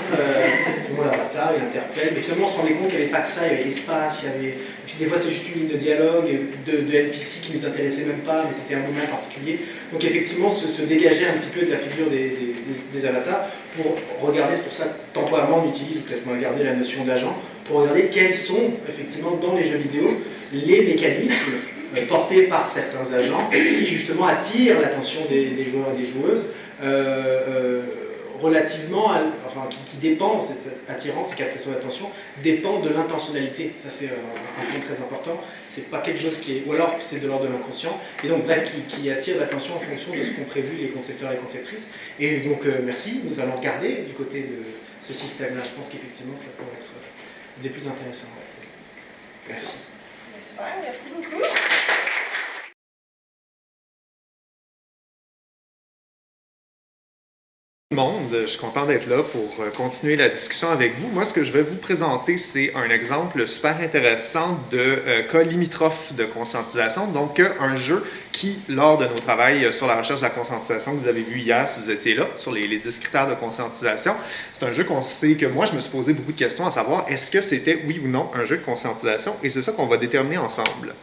L'avatar, il interpelle, mais finalement, on se rendait compte qu'il n'y avait pas que ça, il y avait l'espace, et puis des fois, c'est juste une ligne de dialogue, de NPC qui nous intéressait même pas, mais c'était un moment particulier. Donc effectivement, se dégager un petit peu de la figure des avatars, pour regarder, c'est pour ça que temporairement on utilise, ou peut-être moins garder la notion d'agent, pour regarder quels sont, effectivement, dans les jeux vidéo, les mécanismes portés par certains agents qui justement attirent l'attention des joueurs et des joueuses relativement, qui dépend, cette attirance et captation d'attention dépend de l'intentionnalité. Ça c'est un point très important. C'est pas quelque chose qui est, ou alors c'est de l'ordre de l'inconscient, et donc bref, qui attire l'attention en fonction de ce qu'ont prévu les concepteurs et les conceptrices. Et donc merci, nous allons regarder du côté de ce système-là. Je pense qu'effectivement ça pourrait être des plus intéressants. Merci. Super, merci beaucoup. Monde, je suis content d'être là pour continuer la discussion avec vous. Moi, ce que je vais vous présenter, c'est un exemple super intéressant de cas limitrophe de conscientisation. Donc, un jeu qui, lors de nos travaux sur la recherche de la conscientisation que vous avez vu hier, si vous étiez là, sur les 10 critères de conscientisation, c'est un jeu qu'on sait que moi, je me suis posé beaucoup de questions à savoir est-ce que c'était, oui ou non, un jeu de conscientisation, et c'est ça qu'on va déterminer ensemble.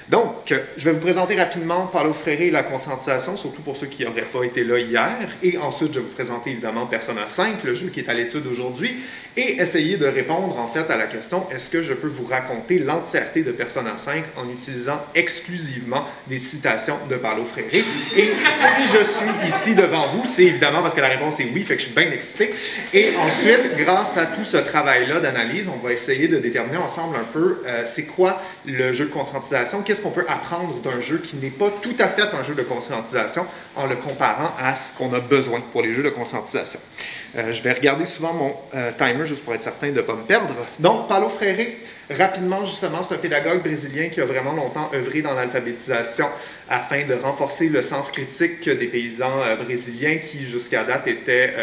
Donc, je vais vous présenter rapidement Paulo Freire et la conscientisation, surtout pour ceux qui n'auraient pas été là hier. Et ensuite, je vais vous présenter évidemment Persona 5, le jeu qui est à l'étude aujourd'hui, et essayer de répondre en fait à la question est-ce que je peux vous raconter l'entièreté de Persona 5 en utilisant exclusivement des citations de Paulo Freire. Et si je suis ici devant vous, c'est évidemment parce que la réponse est oui, fait que je suis bien excité. Et ensuite, grâce à tout ce travail-là d'analyse, on va essayer de déterminer ensemble un peu c'est quoi le jeu de conscientisation, qu'est-ce qu'on peut apprendre d'un jeu qui n'est pas tout à fait un jeu de conscientisation en le comparant à ce qu'on a besoin pour les jeux de conscientisation. Je vais regarder souvent mon timer juste pour être certain de ne pas me perdre. Donc, Paulo Freire, rapidement justement, c'est un pédagogue brésilien qui a vraiment longtemps œuvré dans l'alphabétisation afin de renforcer le sens critique des paysans brésiliens qui jusqu'à date étaient,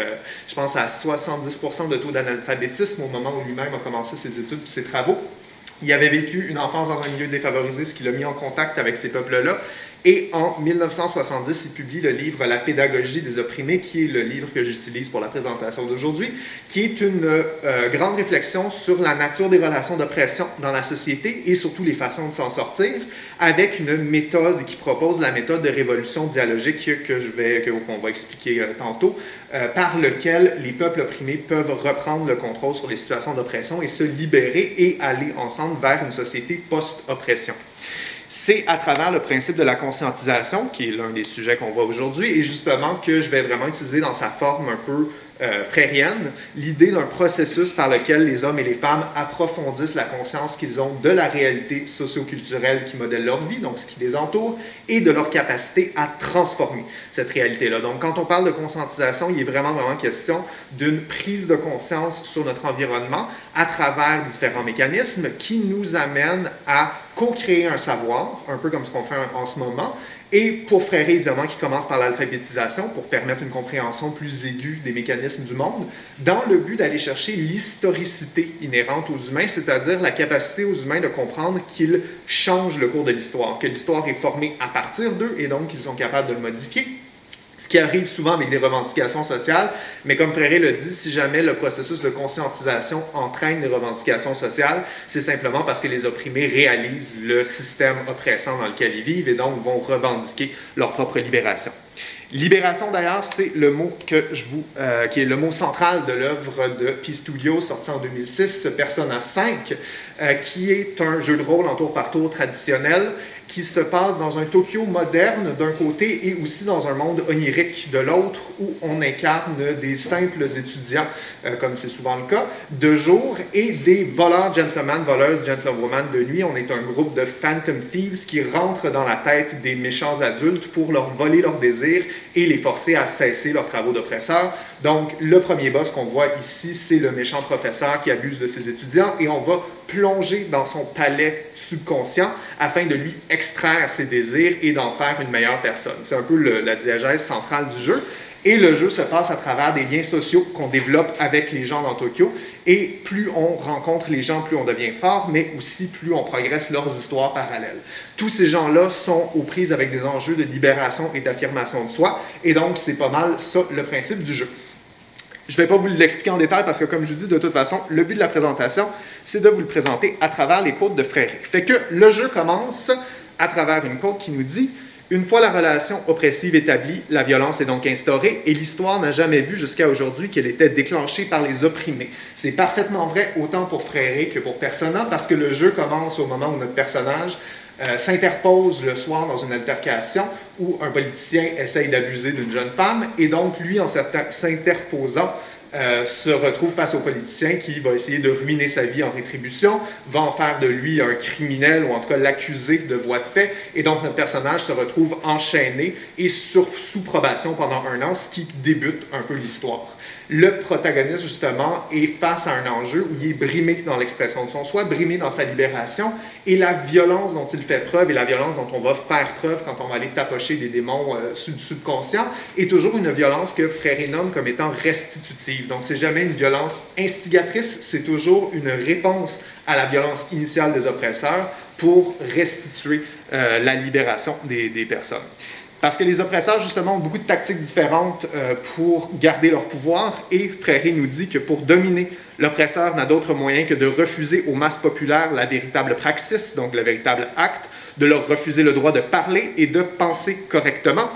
je pense, à 70% de taux d'analphabétisme au moment où lui-même a commencé ses études et ses travaux. Il avait vécu une enfance dans un milieu défavorisé, ce qui l'a mis en contact avec ces peuples-là. Et en 1970, il publie le livre « La pédagogie des opprimés », qui est le livre que j'utilise pour la présentation d'aujourd'hui, qui est une grande réflexion sur la nature des relations d'oppression dans la société et surtout les façons de s'en sortir, avec une méthode qui propose la méthode de révolution dialogique qu'on va expliquer tantôt, par lequel les peuples opprimés peuvent reprendre le contrôle sur les situations d'oppression et se libérer et aller ensemble vers une société post-oppression. c'est à travers le principe de la conscientisation, qui est l'un des sujets qu'on voit aujourd'hui, et justement que je vais vraiment utiliser dans sa forme un peu frérienne, l'idée d'un processus par lequel les hommes et les femmes approfondissent la conscience qu'ils ont de la réalité socio-culturelle qui modèle leur vie, donc ce qui les entoure, et de leur capacité à transformer cette réalité-là. Donc quand on parle de conscientisation, il est vraiment question d'une prise de conscience sur notre environnement à travers différents mécanismes qui nous amènent à co-créer un savoir, un peu comme ce qu'on fait en ce moment, et pour Freire, évidemment, qui commence par l'alphabétisation, pour permettre une compréhension plus aiguë des mécanismes du monde, dans le but d'aller chercher l'historicité inhérente aux humains, c'est-à-dire la capacité aux humains de comprendre qu'ils changent le cours de l'histoire, que l'histoire est formée à partir d'eux, et donc qu'ils sont capables de le modifier. Ce qui arrive souvent avec des revendications sociales, mais comme Freire le dit, si jamais le processus de conscientisation entraîne des revendications sociales, c'est simplement parce que les opprimés réalisent le système oppressant dans lequel ils vivent et donc vont revendiquer leur propre libération. Libération, d'ailleurs, c'est le mot qui est le mot central de l'œuvre de P. Studio, sorti en 2006, Persona 5, qui est un jeu de rôle en tour par tour traditionnel qui se passe dans un Tokyo moderne d'un côté et aussi dans un monde onirique de l'autre où on incarne des simples étudiants, comme c'est souvent le cas, de jour et des voleurs gentlemen, voleuses gentlewomen de nuit. On est un groupe de phantom thieves qui rentrent dans la tête des méchants adultes pour leur voler leurs désirs et les forcer à cesser leurs travaux d'oppresseurs. Donc, le premier boss qu'on voit ici, c'est le méchant professeur qui abuse de ses étudiants et on va plonger dans son palais subconscient afin de lui extraire ses désirs et d'en faire une meilleure personne. C'est un peu la diégèse centrale du jeu. Et le jeu se passe à travers des liens sociaux qu'on développe avec les gens dans Tokyo. Et plus on rencontre les gens, plus on devient fort, mais aussi plus on progresse leurs histoires parallèles. Tous ces gens-là sont aux prises avec des enjeux de libération et d'affirmation de soi. Et donc, c'est pas mal ça le principe du jeu. Je ne vais pas vous l'expliquer en détail parce que, comme je vous dis, de toute façon, le but de la présentation, c'est de vous le présenter à travers les quotes de Freire. Fait que le jeu commence à travers une quote qui nous dit « Une fois la relation oppressive établie, la violence est donc instaurée et l'histoire n'a jamais vu jusqu'à aujourd'hui qu'elle était déclenchée par les opprimés. » C'est parfaitement vrai autant pour Freire que pour Persona parce que le jeu commence au moment où notre personnage s'interpose le soir dans une altercation où un politicien essaye d'abuser d'une jeune femme et donc lui, en s'interposant, se retrouve face au politicien qui va essayer de ruiner sa vie en rétribution, va en faire de lui un criminel ou en tout cas l'accuser de voie de fait et donc notre personnage se retrouve enchaîné et sous probation pendant 1 an, ce qui débute un peu l'histoire. Le protagoniste, justement, est face à un enjeu où il est brimé dans l'expression de son soi, brimé dans sa libération, et la violence dont il fait preuve et la violence dont on va faire preuve quand on va aller tapocher des démons subconscients est toujours une violence que Freire nomme comme étant restitutive. Donc, c'est jamais une violence instigatrice, c'est toujours une réponse à la violence initiale des oppresseurs pour restituer la libération des personnes. Parce que les oppresseurs, justement, ont beaucoup de tactiques différentes pour garder leur pouvoir, et Freire nous dit que pour dominer, l'oppresseur n'a d'autre moyen que de refuser aux masses populaires la véritable praxis, donc le véritable acte, de leur refuser le droit de parler et de penser correctement.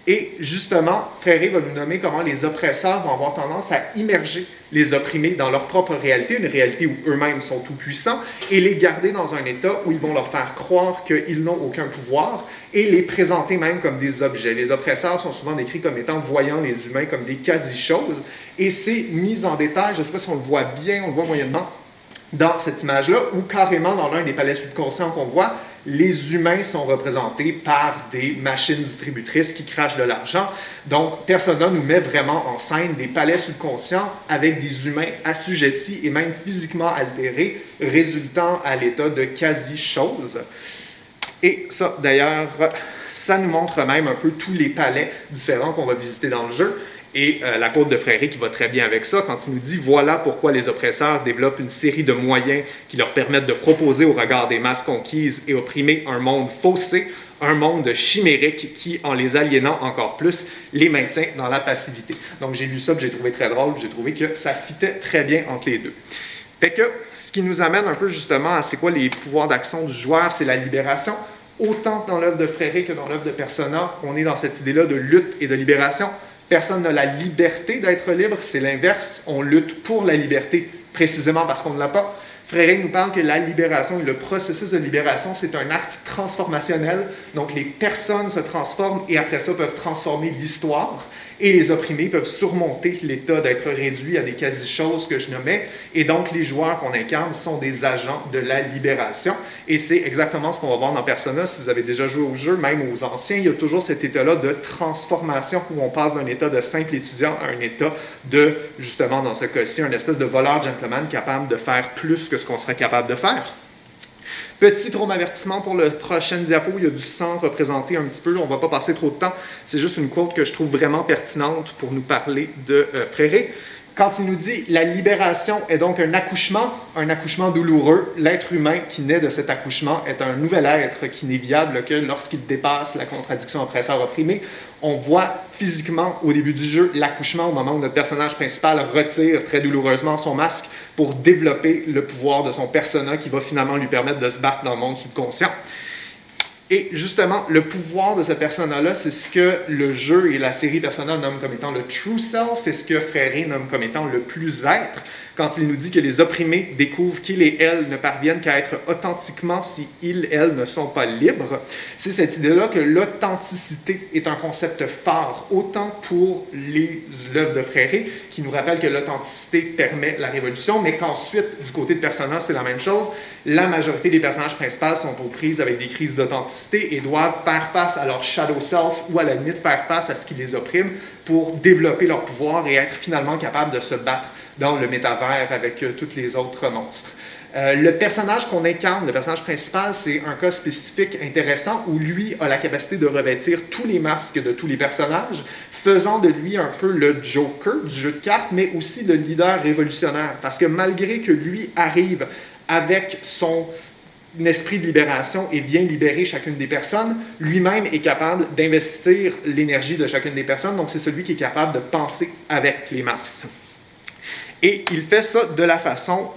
Et justement, Freire va nous nommer comment les oppresseurs vont avoir tendance à immerger les opprimés dans leur propre réalité, une réalité où eux-mêmes sont tout-puissants, et les garder dans un état où ils vont leur faire croire qu'ils n'ont aucun pouvoir, et les présenter même comme des objets. Les oppresseurs sont souvent décrits comme étant voyant les humains comme des quasi-choses, et c'est mis en détail, je ne sais pas si on le voit bien, on le voit moyennement, dans cette image-là, où carrément dans l'un des palais subconscients qu'on voit, les humains sont représentés par des machines distributrices qui crachent de l'argent. Donc, Persona nous met vraiment en scène des palais subconscients avec des humains assujettis et même physiquement altérés, résultant à l'état de quasi-chose. Et ça, d'ailleurs, ça nous montre même un peu tous les palais différents qu'on va visiter dans le jeu. Et la quote de Freire qui va très bien avec ça, quand il nous dit « Voilà pourquoi les oppresseurs développent une série de moyens qui leur permettent de proposer au regard des masses conquises et opprimées un monde faussé, un monde chimérique qui, en les aliénant encore plus, les maintient dans la passivité. » Donc j'ai lu ça, j'ai trouvé très drôle, j'ai trouvé que ça fitait très bien entre les deux. Fait que, ce qui nous amène un peu justement à c'est quoi les pouvoirs d'action du joueur, c'est la libération. Autant dans l'œuvre de Freire que dans l'œuvre de Persona, on est dans cette idée-là de lutte et de libération. Personne n'a la liberté d'être libre, c'est l'inverse. On lutte pour la liberté précisément parce qu'on ne l'a pas. Fréret nous parle que la libération et le processus de libération, c'est un acte transformationnel. Donc, les personnes se transforment et après ça peuvent transformer l'histoire. Et les opprimés peuvent surmonter l'état d'être réduits à des quasi-choses que je nommais. Et donc, les joueurs qu'on incarne sont des agents de la libération. Et c'est exactement ce qu'on va voir dans Persona. Si vous avez déjà joué au jeu, même aux anciens, il y a toujours cet état-là de transformation où on passe d'un état de simple étudiant à un état de, justement, dans ce cas-ci, un espèce de voleur gentleman capable de faire plus que ce qu'on serait capable de faire. Petit drôme avertissement pour le prochain diapo, il y a du sang représenté un petit peu, on ne va pas passer trop de temps, c'est juste une quote que je trouve vraiment pertinente pour nous parler de Fréret. Quand il nous dit « La libération est donc un accouchement douloureux, l'être humain qui naît de cet accouchement est un nouvel être qui n'est viable que lorsqu'il dépasse la contradiction oppresseur-opprimé ». On voit physiquement au début du jeu l'accouchement au moment où notre personnage principal retire très douloureusement son masque pour développer le pouvoir de son persona qui va finalement lui permettre de se battre dans le monde subconscient. Et justement, le pouvoir de ce persona-là, c'est ce que le jeu et la série Persona nomment comme étant le true self et ce que Fréret nomme comme étant le plus-être. Quand il nous dit que les opprimés découvrent qu'ils et elles ne parviennent qu'à être authentiquement si ils, elles ne sont pas libres, c'est cette idée-là que l'authenticité est un concept phare, autant pour l'œuvre de Fréret, qui nous rappelle que l'authenticité permet la révolution, mais qu'ensuite, du côté de Persona, c'est la même chose. La majorité des personnages principaux sont aux prises avec des crises d'authenticité et doivent faire face à leur shadow self ou à la limite faire face à ce qui les opprime pour développer leur pouvoir et être finalement capable de se battre dans le métavers avec tous les autres monstres. Le personnage qu'on incarne, le personnage principal, c'est un cas spécifique intéressant où lui a la capacité de revêtir tous les masques de tous les personnages, faisant de lui un peu le Joker du jeu de cartes, mais aussi le leader révolutionnaire. Parce que malgré que lui arrive avec son esprit de libération et vient libérer chacune des personnes, lui-même est capable d'investir l'énergie de chacune des personnes, donc c'est celui qui est capable de penser avec les masses. Et il fait ça de la façon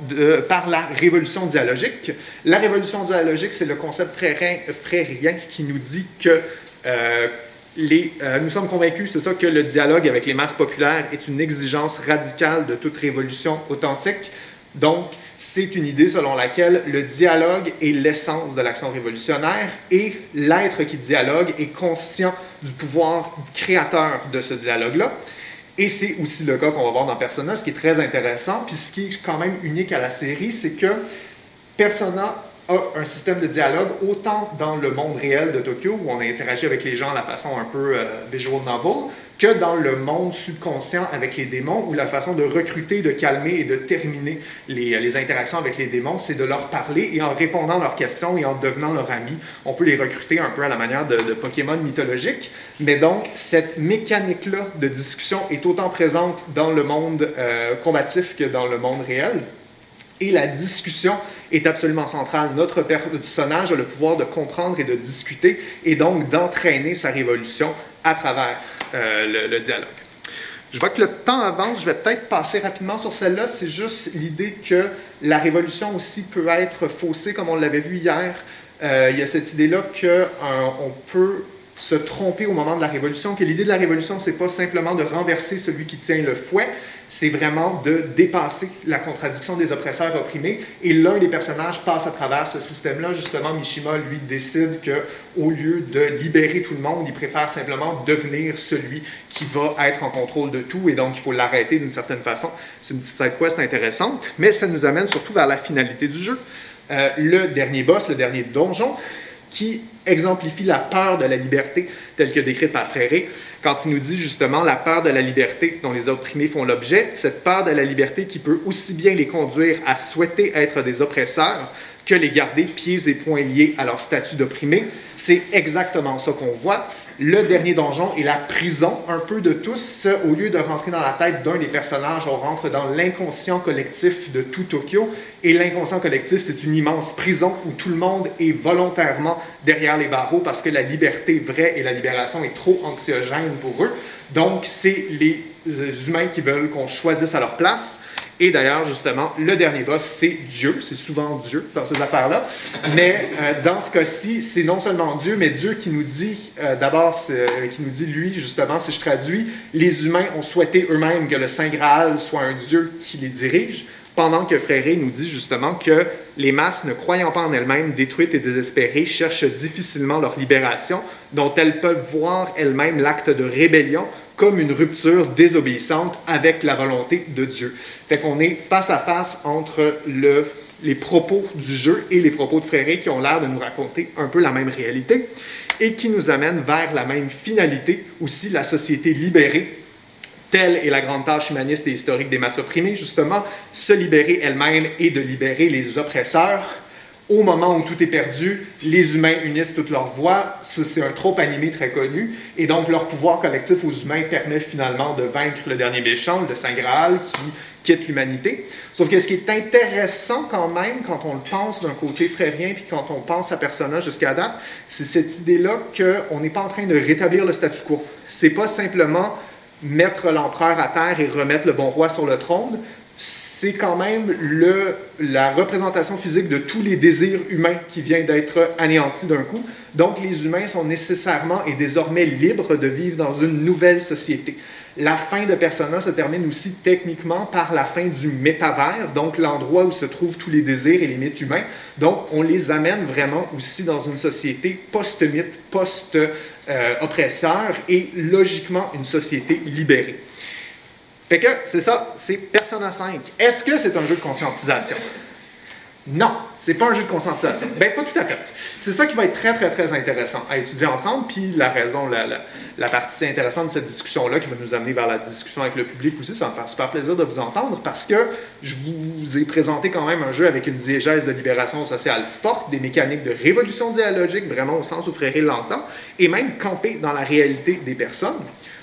par la révolution dialogique. La révolution dialogique, c'est le concept frérien qui nous dit que nous sommes convaincus, c'est ça, que le dialogue avec les masses populaires est une exigence radicale de toute révolution authentique. Donc, c'est une idée selon laquelle le dialogue est l'essence de l'action révolutionnaire et l'être qui dialogue est conscient du pouvoir créateur de ce dialogue-là. Et c'est aussi le cas qu'on va voir dans Persona, ce qui est très intéressant, puis ce qui est quand même unique à la série, c'est que Persona a un système de dialogue autant dans le monde réel de Tokyo, où on interagit avec les gens de la façon un peu visual novel, que dans le monde subconscient avec les démons, où la façon de recruter, de calmer et de terminer les interactions avec les démons, c'est de leur parler et en répondant à leurs questions et en devenant leurs amis. On peut les recruter un peu à la manière de Pokémon mythologiques, mais donc cette mécanique-là de discussion est autant présente dans le monde combatif que dans le monde réel. Et la discussion est absolument centrale. Notre personnage a le pouvoir de comprendre et de discuter, et donc d'entraîner sa révolution à travers le dialogue. Je vois que le temps avance, je vais peut-être passer rapidement sur celle-là. C'est juste l'idée que la révolution aussi peut être faussée, comme on l'avait vu hier. Il y a cette idée-là qu'on peut se tromper au moment de la révolution, que l'idée de la révolution, c'est pas simplement de renverser celui qui tient le fouet, c'est vraiment de dépasser la contradiction des oppresseurs opprimés, et l'un des personnages passe à travers ce système-là. Justement, Mishima, lui, décide qu'au lieu de libérer tout le monde, il préfère simplement devenir celui qui va être en contrôle de tout, et donc il faut l'arrêter d'une certaine façon. C'est une petite side quest intéressante, mais ça nous amène surtout vers la finalité du jeu. Le dernier boss, le dernier donjon, qui exemplifie la peur de la liberté telle que décrite par Fréret, quand il nous dit justement la peur de la liberté dont les opprimés font l'objet, cette peur de la liberté qui peut aussi bien les conduire à souhaiter être des oppresseurs que les garder pieds et poings liés à leur statut d'opprimés. C'est exactement ça qu'on voit. Le dernier donjon est la prison un peu de tous. Au lieu de rentrer dans la tête d'un des personnages, on rentre dans l'inconscient collectif de tout Tokyo. Et l'inconscient collectif, c'est une immense prison où tout le monde est volontairement derrière les barreaux parce que la liberté vraie et la libération est trop anxiogène pour eux. Donc, c'est les humains qui veulent qu'on choisisse à leur place. Et d'ailleurs, justement, le dernier boss, c'est Dieu. C'est souvent Dieu dans ces affaires-là. Mais dans ce cas-ci, c'est non seulement Dieu, mais Dieu qui nous dit, qui nous dit, lui, justement, si je traduis, les humains ont souhaité eux-mêmes que le Saint Graal soit un Dieu qui les dirige. pendant que Freire nous dit justement que les masses, ne croyant pas en elles-mêmes, détruites et désespérées, cherchent difficilement leur libération, dont elles peuvent voir elles-mêmes l'acte de rébellion comme une rupture désobéissante avec la volonté de Dieu. Fait qu'on est face à face entre les propos du jeu et les propos de Freire qui ont l'air de nous raconter un peu la même réalité et qui nous amènent vers la même finalité, aussi la société libérée. Telle est la grande tâche humaniste et historique des masses opprimées, justement, se libérer elles-mêmes et de libérer les oppresseurs. Au moment où tout est perdu, les humains unissent toutes leurs voix, c'est un trope animé très connu, et donc leur pouvoir collectif aux humains permet finalement de vaincre le dernier méchant, le Saint Graal, qui quitte l'humanité. Sauf que ce qui est intéressant quand même, quand on le pense d'un côté freirien, puis quand on pense à Persona jusqu'à date, c'est cette idée-là qu'on n'est pas en train de rétablir le statu quo. C'est pas simplement mettre l'empereur à terre et remettre le bon roi sur le trône, c'est quand même la représentation physique de tous les désirs humains qui vient d'être anéantis d'un coup. Donc les humains sont nécessairement et désormais libres de vivre dans une nouvelle société. La fin de Persona se termine aussi techniquement par la fin du métavers, donc l'endroit où se trouvent tous les désirs et les mythes humains. Donc on les amène vraiment aussi dans une société post-mythe, post-oppresseur et logiquement une société libérée. Fait que c'est ça, c'est Persona 5. Est-ce que c'est un jeu de conscientisation? Non, c'est pas un jeu de conscientisation. Ben, pas tout à fait. C'est ça qui va être très, très, très intéressant à étudier ensemble, puis la raison, la partie intéressante de cette discussion-là qui va nous amener vers la discussion avec le public aussi, ça va me faire super plaisir de vous entendre, parce que je vous ai présenté quand même un jeu avec une diégèse de libération sociale forte, des mécaniques de révolution dialogique, vraiment au sens où Freire l'entend, et même campé dans la réalité des personnes.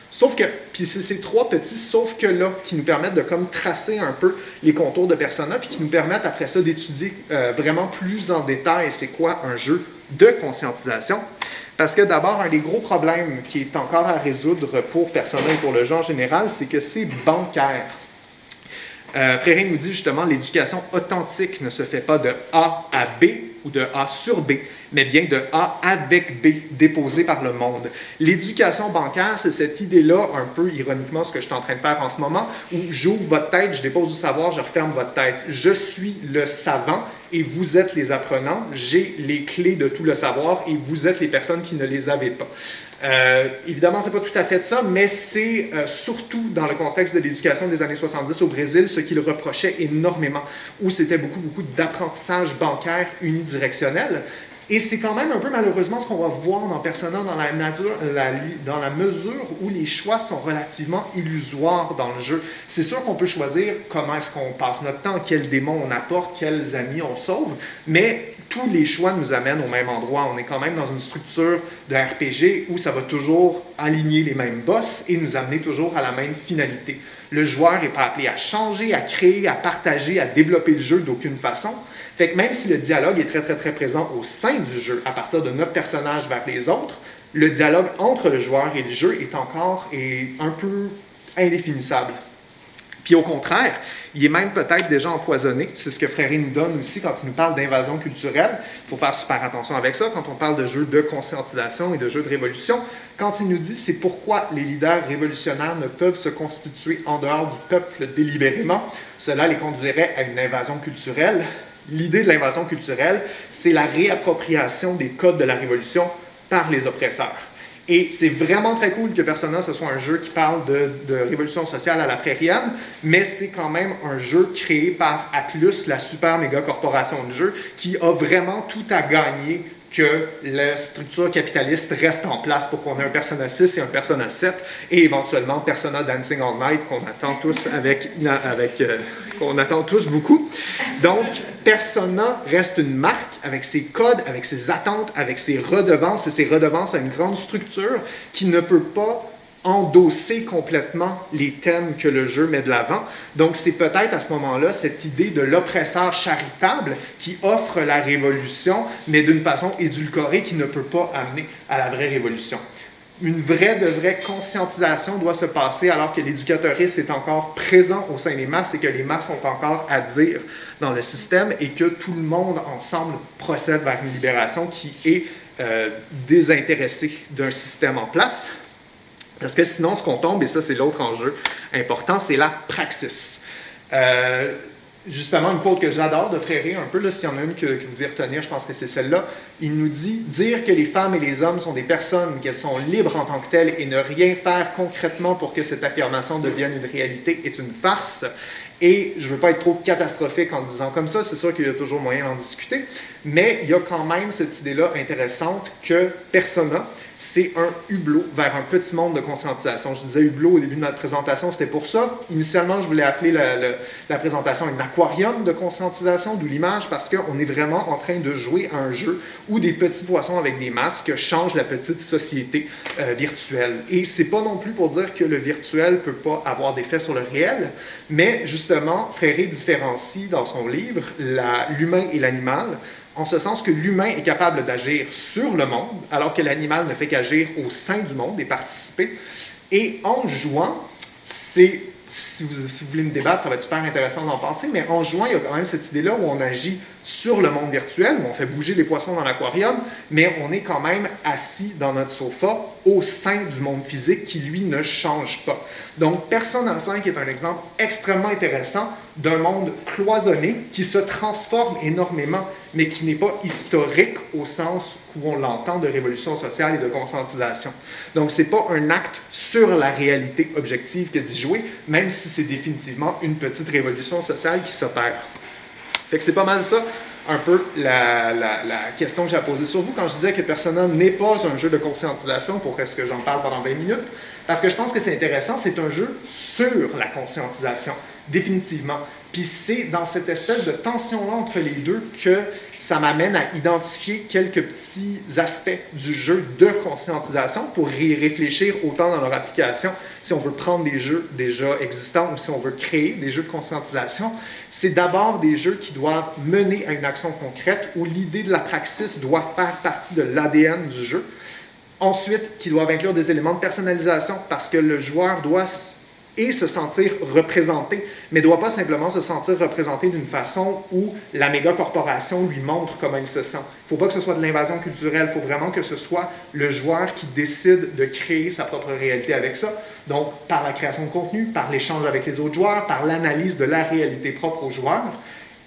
Sauf que, puis c'est ces trois petits sauf que là qui nous permettent de comme tracer un peu les contours de Persona, puis qui nous permettent après ça d'étudier vraiment plus en détail c'est quoi un jeu de conscientisation. Parce que d'abord, un des gros problèmes qui est encore à résoudre pour Persona et pour le jeu en général, c'est que c'est bancaire. Freire nous dit justement l'éducation authentique ne se fait pas de A à B ou de A sur B, mais bien de A avec B, déposé par le monde. L'éducation bancaire, c'est cette idée-là, un peu ironiquement, ce que je suis en train de faire en ce moment, où j'ouvre votre tête, je dépose du savoir, je referme votre tête. Je suis le savant et vous êtes les apprenants. J'ai les clés de tout le savoir et vous êtes les personnes qui ne les avaient pas. Évidemment, c'est pas tout à fait ça, mais c'est surtout dans le contexte de l'éducation des années 70 au Brésil, ce qu'il reprochait énormément, où c'était beaucoup d'apprentissage bancaire unidirectionnel. Et c'est quand même un peu malheureusement ce qu'on va voir dans Persona dans la mesure où les choix sont relativement illusoires dans le jeu. C'est sûr qu'on peut choisir comment est-ce qu'on passe notre temps, quels démons on apporte, quels amis on sauve, mais tous les choix nous amènent au même endroit. On est quand même dans une structure de RPG où ça va toujours aligner les mêmes boss et nous amener toujours à la même finalité. Le joueur n'est pas appelé à changer, à créer, à partager, à développer le jeu d'aucune façon. Fait que même si le dialogue est très, très, très présent au sein du jeu, à partir de notre personnage vers les autres, le dialogue entre le joueur et le jeu est un peu indéfinissable. Puis au contraire, il est même peut-être déjà empoisonné. C'est ce que Freire nous donne aussi quand il nous parle d'invasion culturelle. Il faut faire super attention avec ça quand on parle de jeux de conscientisation et de jeux de révolution. Quand il nous dit c'est pourquoi les leaders révolutionnaires ne peuvent se constituer en dehors du peuple délibérément, cela les conduirait à une invasion culturelle. L'idée de l'invasion culturelle, c'est la réappropriation des codes de la révolution par les oppresseurs. Et c'est vraiment très cool que Persona, ce soit un jeu qui parle de révolution sociale à la freirienne, mais c'est quand même un jeu créé par Atlus, la super méga corporation de jeu, qui a vraiment tout à gagner que la structure capitaliste reste en place pour qu'on ait un Persona 6 et un Persona 7, et éventuellement Persona Dancing All Night qu'on attend tous qu'on attend tous beaucoup. Donc, Persona reste une marque avec ses codes, avec ses attentes, avec ses redevances, et ses redevances à une grande structure qui ne peut pas endosser complètement les thèmes que le jeu met de l'avant. Donc, c'est peut-être à ce moment-là cette idée de l'oppresseur charitable qui offre la révolution, mais d'une façon édulcorée qui ne peut pas amener à la vraie révolution. Une vraie conscientisation doit se passer alors que l'éducatrice est encore présent au sein des masses et que les masses ont encore à dire dans le système et que tout le monde ensemble procède vers une libération qui est désintéressée d'un système en place. Parce que sinon, ce qu'on tombe, et ça c'est l'autre enjeu important, c'est la praxis. justement, une quote que j'adore de Fréré, un peu, là, s'il y en a une que vous devez retenir, je pense que c'est celle-là. Il nous dit « Dire que les femmes et les hommes sont des personnes, qu'elles sont libres en tant que telles et ne rien faire concrètement pour que cette affirmation devienne une réalité est une farce. » Et je ne veux pas être trop catastrophique en disant comme ça, c'est sûr qu'il y a toujours moyen d'en discuter, mais il y a quand même cette idée-là intéressante que Persona, c'est un hublot vers un petit monde de conscientisation. Je disais hublot au début de notre présentation, c'était pour ça. Initialement, je voulais appeler la présentation un aquarium de conscientisation, d'où l'image, parce qu'on est vraiment en train de jouer à un jeu où des petits poissons avec des masques changent la petite société virtuelle. Et c'est pas non plus pour dire que le virtuel peut pas avoir d'effet sur le réel, mais justement, Fréré différencie dans son livre l'humain et l'animal, en ce sens que l'humain est capable d'agir sur le monde, alors que l'animal ne fait qu'agir au sein du monde et participer. Et en jouant, si vous voulez me débattre, ça va être super intéressant d'en penser, mais en jouant, il y a quand même cette idée-là où on agit sur le monde virtuel, où on fait bouger les poissons dans l'aquarium, mais on est quand même assis dans notre sofa au sein du monde physique qui, lui, ne change pas. Donc, Persona 5 est un exemple extrêmement intéressant d'un monde cloisonné qui se transforme énormément, mais qui n'est pas historique au sens où on l'entend de révolution sociale et de conscientisation. Donc, ce n'est pas un acte sur la réalité objective que d'y jouer, même si c'est définitivement une petite révolution sociale qui s'opère. Fait que c'est pas mal ça, un peu la question que j'ai à poser sur vous quand je disais que Persona n'est pas un jeu de conscientisation, pour est-ce que j'en parle pendant 20 minutes, parce que je pense que c'est intéressant, c'est un jeu sur la conscientisation, définitivement. Puis c'est dans cette espèce de tension-là entre les deux que ça m'amène à identifier quelques petits aspects du jeu de conscientisation pour y réfléchir autant dans leur application, si on veut prendre des jeux déjà existants ou si on veut créer des jeux de conscientisation. C'est d'abord des jeux qui doivent mener à une action concrète où l'idée de la praxis doit faire partie de l'ADN du jeu. Ensuite, qui doivent inclure des éléments de personnalisation parce que le joueur doit se sentir représenté, mais ne doit pas simplement se sentir représenté d'une façon où la méga corporation lui montre comment il se sent. Il ne faut pas que ce soit de l'invasion culturelle, il faut vraiment que ce soit le joueur qui décide de créer sa propre réalité avec ça. Donc, par la création de contenu, par l'échange avec les autres joueurs, par l'analyse de la réalité propre aux joueurs,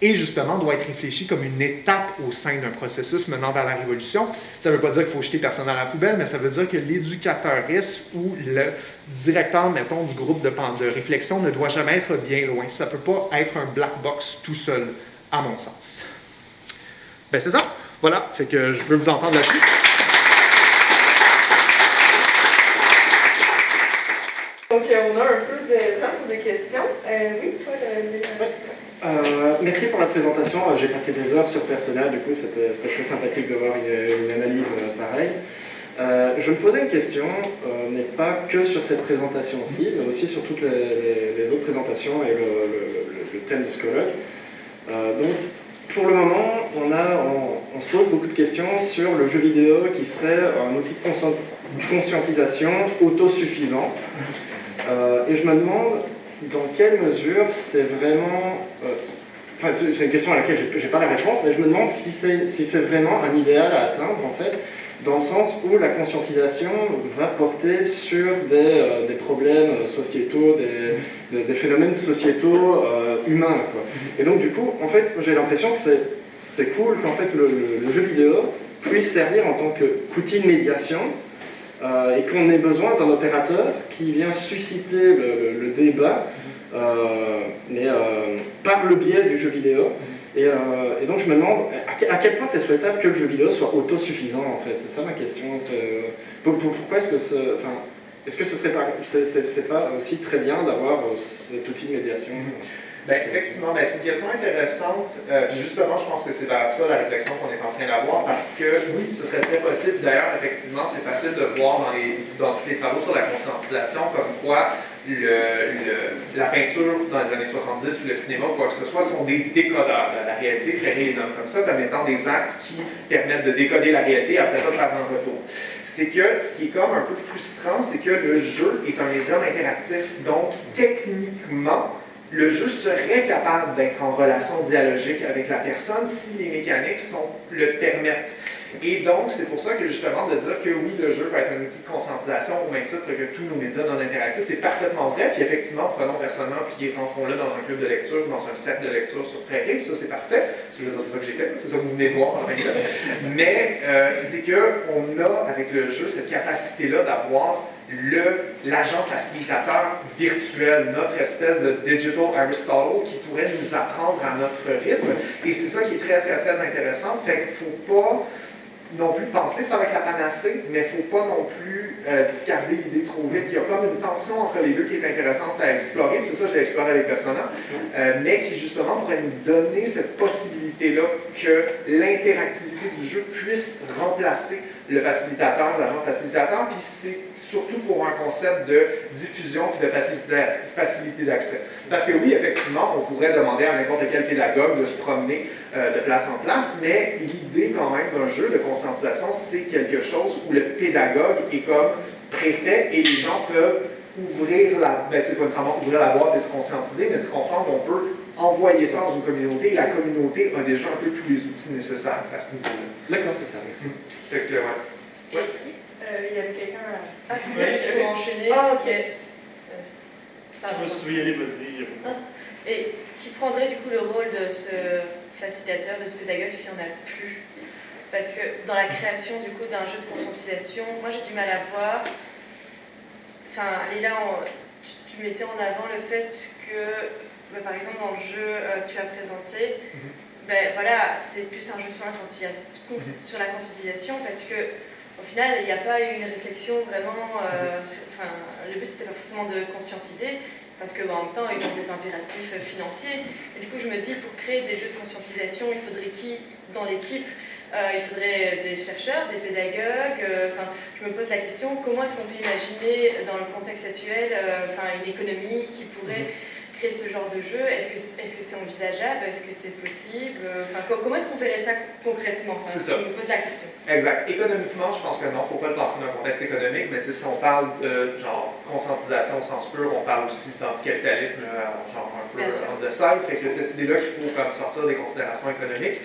et justement doit être réfléchi comme une étape au sein d'un processus menant vers la révolution. Ça ne veut pas dire qu'il faut jeter personne à la poubelle, mais ça veut dire que l'éducateuriste ou le directeur, mettons, du groupe de réflexion ne doit jamais être bien loin. Ça ne peut pas être un black box tout seul, à mon sens. Ben c'est ça. Voilà, fait que je veux vous entendre là-dessus. Donc, on a un peu de temps pour des questions. Oui, toi, merci pour la présentation. J'ai passé des heures sur Persona, du coup c'était très sympathique de voir une analyse pareille. Je me posais une question, mais pas que sur cette présentation-ci, mais aussi sur toutes les autres présentations et le thème du ce colloque. Donc, pour le moment, on se pose beaucoup de questions sur le jeu vidéo qui serait un outil de conscientisation autosuffisant. Et je me demande dans quelle mesure c'est vraiment... Enfin, c'est une question à laquelle je n'ai pas la réponse, mais je me demande si c'est vraiment un idéal à atteindre, en fait, dans le sens où la conscientisation va porter sur des problèmes sociétaux, des phénomènes sociétaux humains, quoi. Et donc, du coup, en fait, j'ai l'impression que c'est cool qu'en fait, le jeu vidéo puisse servir en tant qu'outil de médiation, et qu'on ait besoin d'un opérateur qui vient susciter le débat, mais par le biais du jeu vidéo. Et donc je me demande à quel point c'est souhaitable que le jeu vidéo soit autosuffisant, en fait. C'est ça ma question. Pourquoi est-ce que est-ce que ce serait pas aussi très bien d'avoir cet outil de médiation? Ben, effectivement, ben, c'est une question intéressante. Justement, je pense que c'est vers ça la réflexion qu'on est en train d'avoir, parce que oui, ce serait très possible. D'ailleurs, effectivement, c'est facile de voir dans tous les travaux sur la conscientisation comme quoi la peinture dans les années 70 ou le cinéma, quoi que ce soit, sont des décodeurs. La réalité, Fréré nomme comme ça, comme étant des actes qui permettent de décoder la réalité et après ça de faire un retour. C'est que ce qui est comme un peu frustrant, c'est que le jeu est un médium interactif. Donc, techniquement, le jeu serait capable d'être en relation dialogique avec la personne si les mécaniques le permettent. Et donc, c'est pour ça que justement, de dire que oui, le jeu va être un outil de conscientisation au même titre que tous nos médias non interactifs, c'est parfaitement vrai. Puis effectivement, prenons personnellement, puis rentrons-le dans un club de lecture, dans un cercle de lecture sur Prairie, ça c'est parfait. C'est ça que j'ai fait, c'est ça que vous venez de voir en fait. Mais c'est qu'on a avec le jeu cette capacité-là d'avoir l'agent facilitateur virtuel, notre espèce de digital Aristotle qui pourrait nous apprendre à notre rythme. Et c'est ça qui est très, très, très intéressant. Fait qu'il ne faut pas non plus penser que ça va être la panacée, mais il ne faut pas non plus discarder l'idée trop vite. Il y a comme une tension entre les deux qui est intéressante à explorer. C'est ça que je l'ai exploré avec Persona, mais qui justement pourrait nous donner cette possibilité-là que l'interactivité du jeu puisse remplacer le facilitateur, l'agent facilitateur, puis c'est surtout pour un concept de diffusion et de facilité d'accès. Parce que oui, effectivement, on pourrait demander à n'importe quel pédagogue de se promener de place en place, mais l'idée quand même d'un jeu de conscientisation, c'est quelque chose où le pédagogue est comme préfet et les gens peuvent ouvrir c'est pas nécessairement ouvrir la boîte et se conscientiser, mais tu comprends qu'on peut envoyer ça dans une communauté et la communauté a déjà un peu tous les outils nécessaires à ce niveau-là. D'accord, c'est ça, merci. Fait que, ouais. Il y avait quelqu'un là. Ah, c'est moi, je peux enchaîner. Ah, ok. Pardon. Je suis allé, vas-y. Et qui prendrait du coup le rôle de ce facilitateur, de ce pédagogue si on n'a plus? Parce que dans la création du coup d'un jeu de conscientisation, moi j'ai du mal à voir. Enfin, Lila, tu mettais en avant le fait que, par exemple, dans le jeu que tu as présenté, voilà, c'est plus un jeu sur la conscientisation parce que au final, il n'y a pas eu une réflexion vraiment. Le but c'était pas forcément de conscientiser. Parce qu'en même temps, ils ont des impératifs financiers. Et du coup, je me dis, pour créer des jeux de conscientisation, il faudrait qui dans l'équipe? Il faudrait des chercheurs, des pédagogues. Je me pose la question, comment est-ce qu'on peut imaginer, dans le contexte actuel, une économie qui pourrait créer ce genre de jeu? Est-ce que c'est envisageable? Est-ce que c'est possible? Comment est-ce qu'on ferait ça concrètement? C'est ça. Je me pose la question. Exact. Économiquement, je pense que non, il ne faut pas le penser dans un contexte économique, mais si on parle de conscientisation au sens pur, on parle aussi d'anticapitalisme, un peu en deçà, fait que cette idée-là qu'il faut comme sortir des considérations économiques.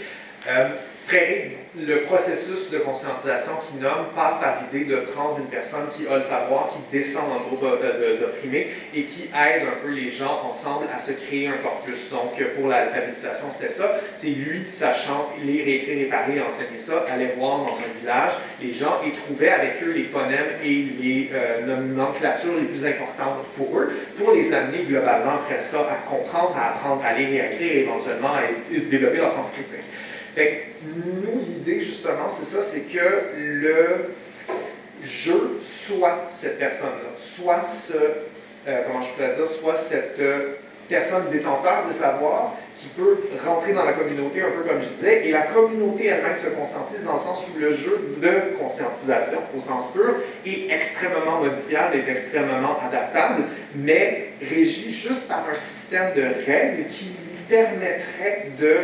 Le processus de conscientisation qui nomme passe par l'idée de prendre une personne qui a le savoir, qui descend dans le groupe d'opprimés et qui aide un peu les gens ensemble à se créer un corpus. Donc pour l'alphabétisation, c'était ça. C'est lui, sachant lire, écrire et parler, enseigner ça, aller voir dans un village les gens et trouver avec eux les phonèmes et les nomenclatures les plus importantes pour eux, pour les amener globalement après ça à comprendre, à apprendre à lire et à écrire et éventuellement à développer leur sens critique. Fait que nous, l'idée, justement, c'est ça, c'est que le jeu soit cette personne-là, soit soit cette personne détenteur de savoir qui peut rentrer dans la communauté, un peu comme je disais, et la communauté elle-même se conscientise dans le sens où le jeu de conscientisation, au sens pur, est extrêmement modifiable et extrêmement adaptable, mais régi juste par un système de règles qui lui permettrait de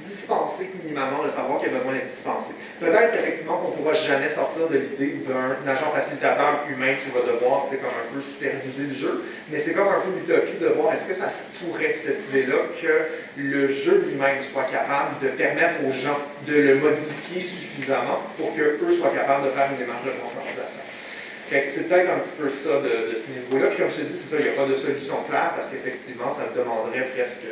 dispenser minimum le savoir qui a besoin d'être dispensé. Peut-être effectivement qu'on ne pourra jamais sortir de l'idée d'un agent facilitateur humain qui va devoir comme un peu superviser le jeu, mais c'est comme un peu l'utopie de voir est-ce que ça se pourrait, cette idée-là, que le jeu lui-même soit capable de permettre aux gens de le modifier suffisamment pour qu'eux soient capables de faire une démarche de conscientisation. C'est peut-être un petit peu ça de ce niveau-là. Puis comme je te dis, c'est ça, il n'y a pas de solution claire parce qu'effectivement, ça demanderait presque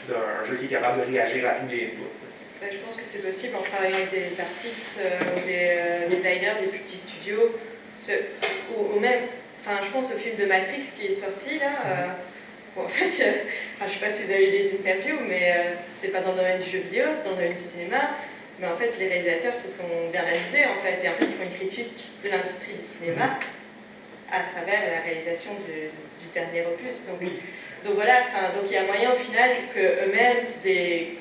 d'un jeu qui est capable de réagir à tous les inputs. Je pense que c'est possible en travaillant avec des artistes ou des designers, des plus petits studios, ou même, je pense au film de Matrix qui est sorti là. En fait, je ne sais pas si vous avez lu les interviews, mais c'est pas dans le domaine du jeu vidéo, c'est dans le domaine du cinéma. Mais en fait, les réalisateurs se sont bien amusés, en fait, et en fait, ils font une critique de l'industrie du cinéma à travers la réalisation du dernier opus. Donc voilà, donc il y a moyen au final que eux-mêmes, des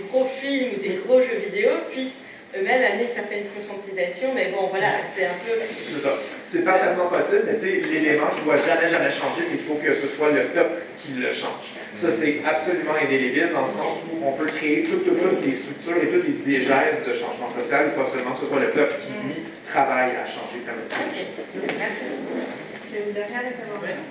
gros films ou des gros jeux vidéo puissent eux-mêmes amener une certaine conscientisation, mais bon, voilà, c'est un peu... C'est ça. C'est parfaitement possible, mais tu sais, l'élément qui ne doit jamais changer, c'est qu'il faut que ce soit le peuple qui le change. Ça, c'est absolument indélébile dans le sens où on peut créer toutes les structures et toutes les diégèses de changement social, il faut absolument que ce soit le peuple qui, lui, travaille à changer comme les choses. Merci. J'ai une dernière intervention.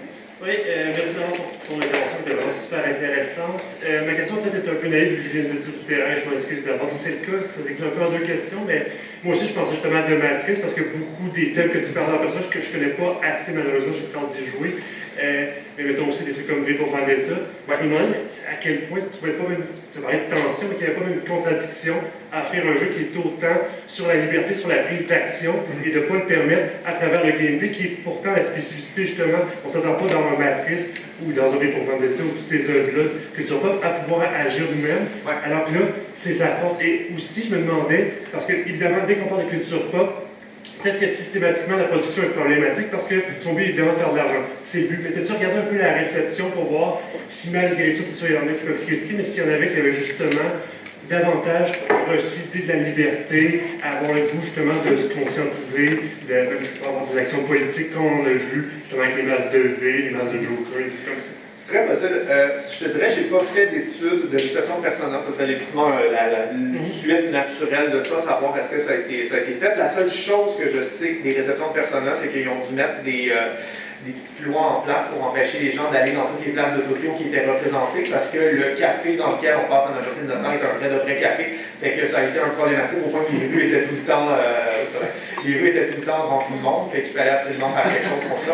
Oui, merci pour ton intervention, qui était vraiment super intéressante. Ma question peut-être est un peu naïve, vu que je viens d'études du terrain, je m'en excuse d'abord si c'est le cas, ça s'écrit un peu en deux questions, mais moi aussi je pensais justement à de Matrice, parce que beaucoup des thèmes que tu parles en personnage que je connais pas assez malheureusement, j'ai le temps d'y jouer, mais mettons aussi des trucs comme V pour Vendetta. Moi je me demandais à quel point tu pouvais pas même, tu parlais de tension, mais qu'il n'y avait pas même une contradiction à offrir un jeu qui est autant sur la liberté, sur la prise d'action, et de ne pas le permettre à travers le gameplay, qui est pourtant la spécificité justement, on ne s'attend pas dans un Matrice ou dans un V pour Vendetta ou toutes ces œuvres-là, que tu n'as pas à pouvoir agir nous-mêmes, alors que là, c'est sa force. Et aussi, je me demandais, parce que évidemment, dès qu'on parle de culture pop, presque systématiquement, la production est problématique parce que son but est évidemment de faire de l'argent. C'est le but. Mais t'as-tu regardé un peu la réception pour voir si malgré ça, c'est sûr, il y en a qui peuvent critiquer, mais s'il y en avait qui avaient justement davantage reçu l'idée de la liberté, avoir le goût justement de se conscientiser, d'avoir des actions politiques comme on a vu justement avec les masses de V, les masses de Joker, et tout comme ça. C'est très possible. Je te dirais, j'ai pas fait d'études de réception de personnage. Ça serait effectivement la suite naturelle de ça, savoir est-ce que ça a été fait. La seule chose que je sais des réceptions de personnages, c'est qu'ils ont dû mettre des petites lois en place pour empêcher les gens d'aller dans toutes les places de Tokyo qui étaient représentées, parce que le café dans lequel on passe la majorité de notre temps est un vrai café. Fait que ça a été un problématique au point que les rues étaient tout le temps remplies de monde, fait qu'il fallait absolument faire quelque chose pour ça.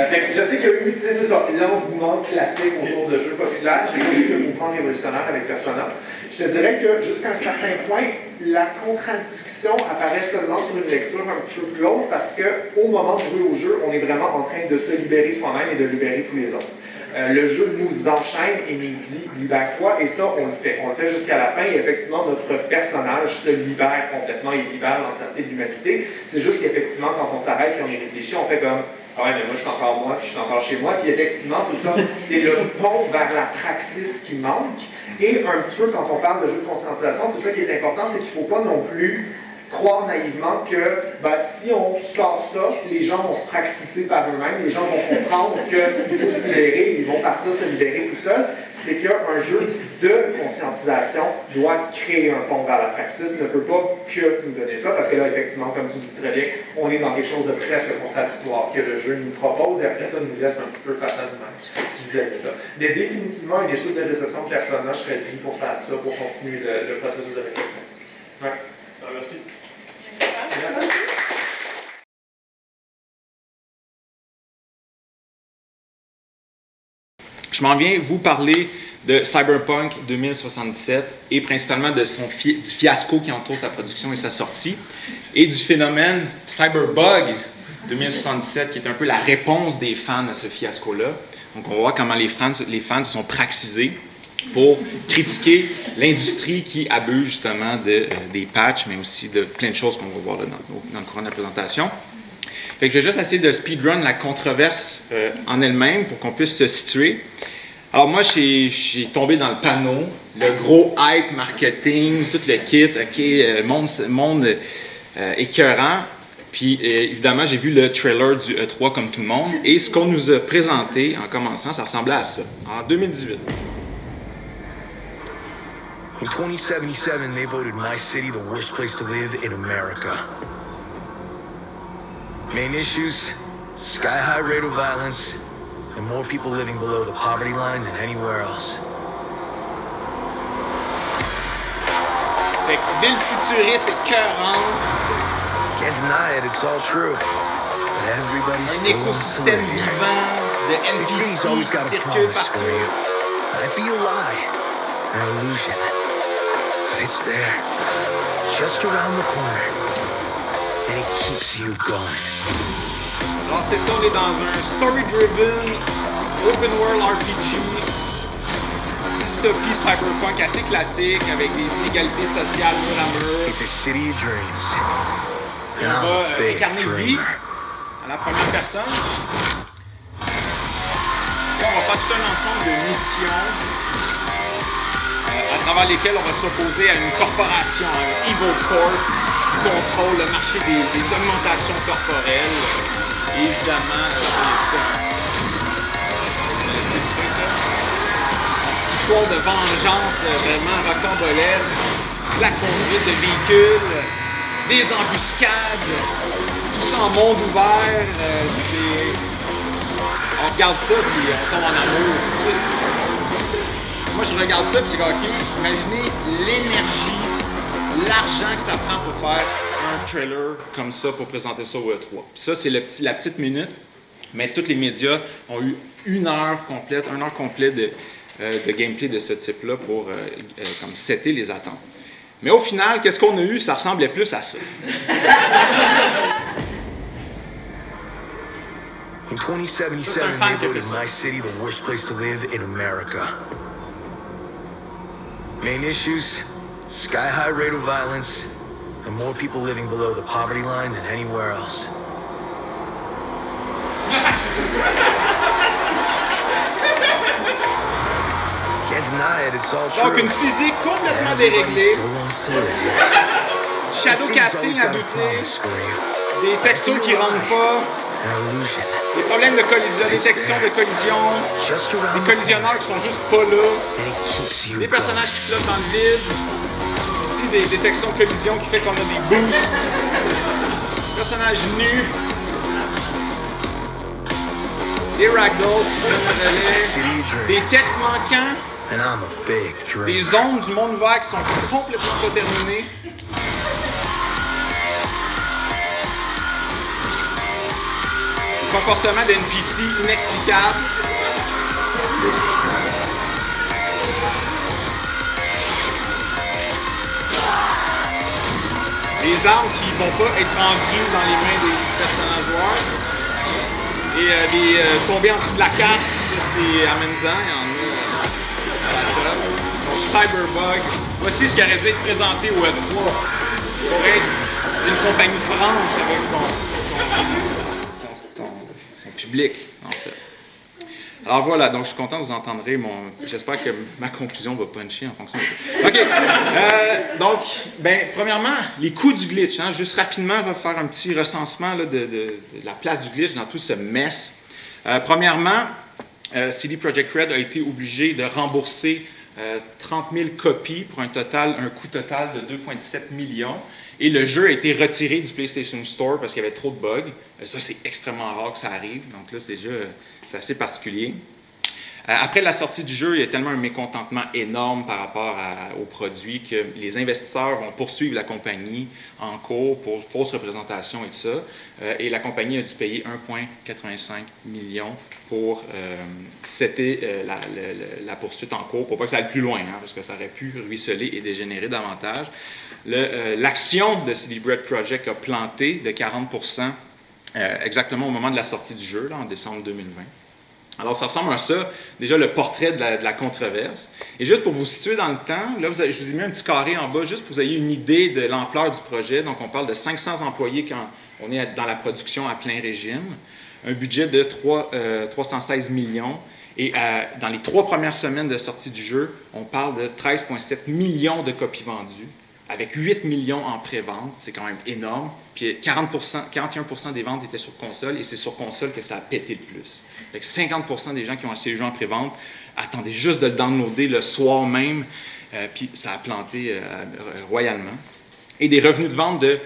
Fait que je sais qu'il y a eu, c'est ça, l'engouement classique autour de jeux populaires. J'ai pas vu le mouvement révolutionnaire avec Persona. Je te dirais que jusqu'à un certain point, la contradiction apparaît seulement sur une lecture un petit peu plus haute, parce qu'au moment de jouer au jeu, on est vraiment en train de se libérer soi-même et de libérer tous les autres. Le jeu nous enchaîne et nous dit « libère-toi », et ça, on le fait. On le fait jusqu'à la fin, et effectivement, notre personnage se libère complètement, il libère l'entièreté de l'humanité. C'est juste qu'effectivement, quand on s'arrête et on y réfléchit, on fait comme « ah ouais, mais moi, je suis encore moi, puis je suis encore chez moi », puis effectivement, c'est ça, c'est le pont vers la praxis qui manque. Et un petit peu, quand on parle de jeu de conscientisation, c'est ça qui est important, c'est qu'il ne faut pas non plus croire naïvement que si on sort ça, les gens vont se praxiser par eux-mêmes, les gens vont comprendre qu'il faut se libérer, ils vont partir se libérer tout seuls. C'est qu'un jeu de conscientisation doit créer un pont vers la praxis, ne peut pas que nous donner ça, parce que là, effectivement, comme tu dis très bien, on est dans quelque chose de presque contradictoire que le jeu nous propose, et après ça, nous laisse un petit peu face à nous-mêmes vis-à-vis ça. Mais définitivement, une étude de réception de personnage serait due pour faire ça, pour continuer le processus de réflexion. Ouais. Merci. Je m'en viens vous parler de Cyberpunk 2077 et principalement de du fiasco qui entoure sa production et sa sortie, et du phénomène Cyberbug 2077 qui est un peu la réponse des fans à ce fiasco-là. Donc on va voir comment les fans se sont praxisés pour critiquer l'industrie qui abuse justement des patchs, mais aussi de plein de choses qu'on va voir là dans le courant de la présentation. Fait que je vais juste essayer de speedrun la controverse en elle-même pour qu'on puisse se situer. Alors moi, j'ai tombé dans le panneau, le gros hype marketing, tout le kit, monde écœurant. Puis évidemment, j'ai vu le trailer du E3 comme tout le monde. Et ce qu'on nous a présenté en commençant, ça ressemblait à ça, en 2018. In 2077, they voted my city the worst place to live in America. Main issues, sky-high rate of violence, and more people living below the poverty line than anywhere else. Fait que ville futuriste écœurante. Can't deny it, it's all true. But everybody still wants to live here. Un écosystème vivant de NPC qui circule partout. Might be a lie, an illusion. But it's there, just around the corner, and it keeps you going. Alors c'est ça, on est dans un story-driven, open-world RPG, dystopie cyberpunk assez classique, avec des inégalités sociales mur à mur. It's a city of dreams. Et on va incarner vie à la première personne. Là, on va faire tout un ensemble de missions à travers lesquels on va s'opposer à une corporation, un Evil Corp, qui contrôle le marché des augmentations corporelles. Et évidemment, histoire de vengeance vraiment rocambolesque, la conduite de véhicules, des embuscades, tout ça en monde ouvert. regarde ça, puis on tombe en amour. Moi, je regarde ça, puis c'est comme, OK, imaginez l'énergie, l'argent que ça prend pour faire un trailer comme ça, pour présenter ça au E3. Puis ça, c'est la petite minute, mais tous les médias ont eu 1 heure complète de gameplay de ce type-là pour comme setter les attentes. Mais au final, qu'est-ce qu'on a eu? Ça ressemblait plus à ça. In 2077, they voted my city the worst place to live in America. Main issues, sky-high rate of violence, and more people living below the poverty line than anywhere else. Can't deny it, it's all true. Donc, une physique complètement déréglée, shadow casting à douter, des textos qui rentrent pas, des problèmes de collision, des détections de collision, des collisionneurs qui sont juste pas là, des personnages qui flottent dans le vide, ici des détections de collision qui fait qu'on a des boosts, personnages nus, des ragdolls qui donnent le relais, des textes manquants, des zones du monde ouvert qui sont complètement pas terminées. Comportement d'NPC inexplicable. Des armes qui vont pas être rendues dans les mains des personnages joueurs. Et tomber en dessous de la carte, c'est amusant, il y en a à la top. Donc Cyberbug, voici ce qui aurait dû être présenté au E3. Pour être une compagnie franche avec son public, en fait. Alors voilà, donc je suis content que vous entendrez j'espère que ma conclusion va puncher en fonction de ça. OK. Donc, premièrement, les coûts du glitch. Juste rapidement, je vais faire un petit recensement là, de la place du glitch dans tout ce mess. Premièrement, CD Projekt Red a été obligé de rembourser 30 000 copies pour un coût total de 2,7 millions. Et le jeu a été retiré du PlayStation Store parce qu'il y avait trop de bugs. Ça, c'est extrêmement rare que ça arrive. Donc là, c'est assez particulier. Après la sortie du jeu, il y a tellement un mécontentement énorme par rapport au produit que les investisseurs vont poursuivre la compagnie en cours pour fausse représentation et tout ça. Et la compagnie a dû payer 1,85 million pour setter la poursuite en cours, pour pas que ça aille plus loin, parce que ça aurait pu ruisseler et dégénérer davantage. L'action de CD Projekt a planté de 40% exactement au moment de la sortie du jeu, là, en décembre 2020. Alors, ça ressemble à ça, déjà le portrait de la controverse. Et juste pour vous situer dans le temps, là, je vous ai mis un petit carré en bas, juste pour que vous ayez une idée de l'ampleur du projet. Donc, on parle de 500 employés quand on est dans la production à plein régime, un budget de 316 millions. Et dans les 3 premières semaines de sortie du jeu, on parle de 13,7 millions de copies vendues, avec 8 millions en pré-vente, c'est quand même énorme. Puis 41% des ventes étaient sur console, et c'est sur console que ça a pété le plus. Fait que 50% des gens qui ont acheté le jeu en pré-vente attendaient juste de le downloader le soir même, puis ça a planté royalement. Et des revenus de vente de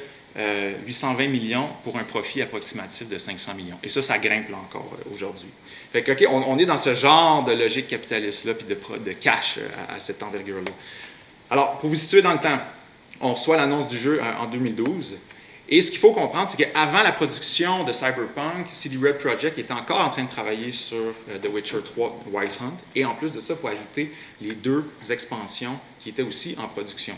820 millions pour un profit approximatif de 500 millions. Et ça grimpe là encore aujourd'hui. Fait que, OK, on est dans ce genre de logique capitaliste-là, puis de cash à cette envergure-là. Alors, pour vous situer dans le temps, on reçoit l'annonce du jeu en 2012. Et ce qu'il faut comprendre, c'est qu'avant la production de Cyberpunk, CD Projekt était encore en train de travailler sur The Witcher 3 Wild Hunt. Et en plus de ça, il faut ajouter les 2 expansions qui étaient aussi en production.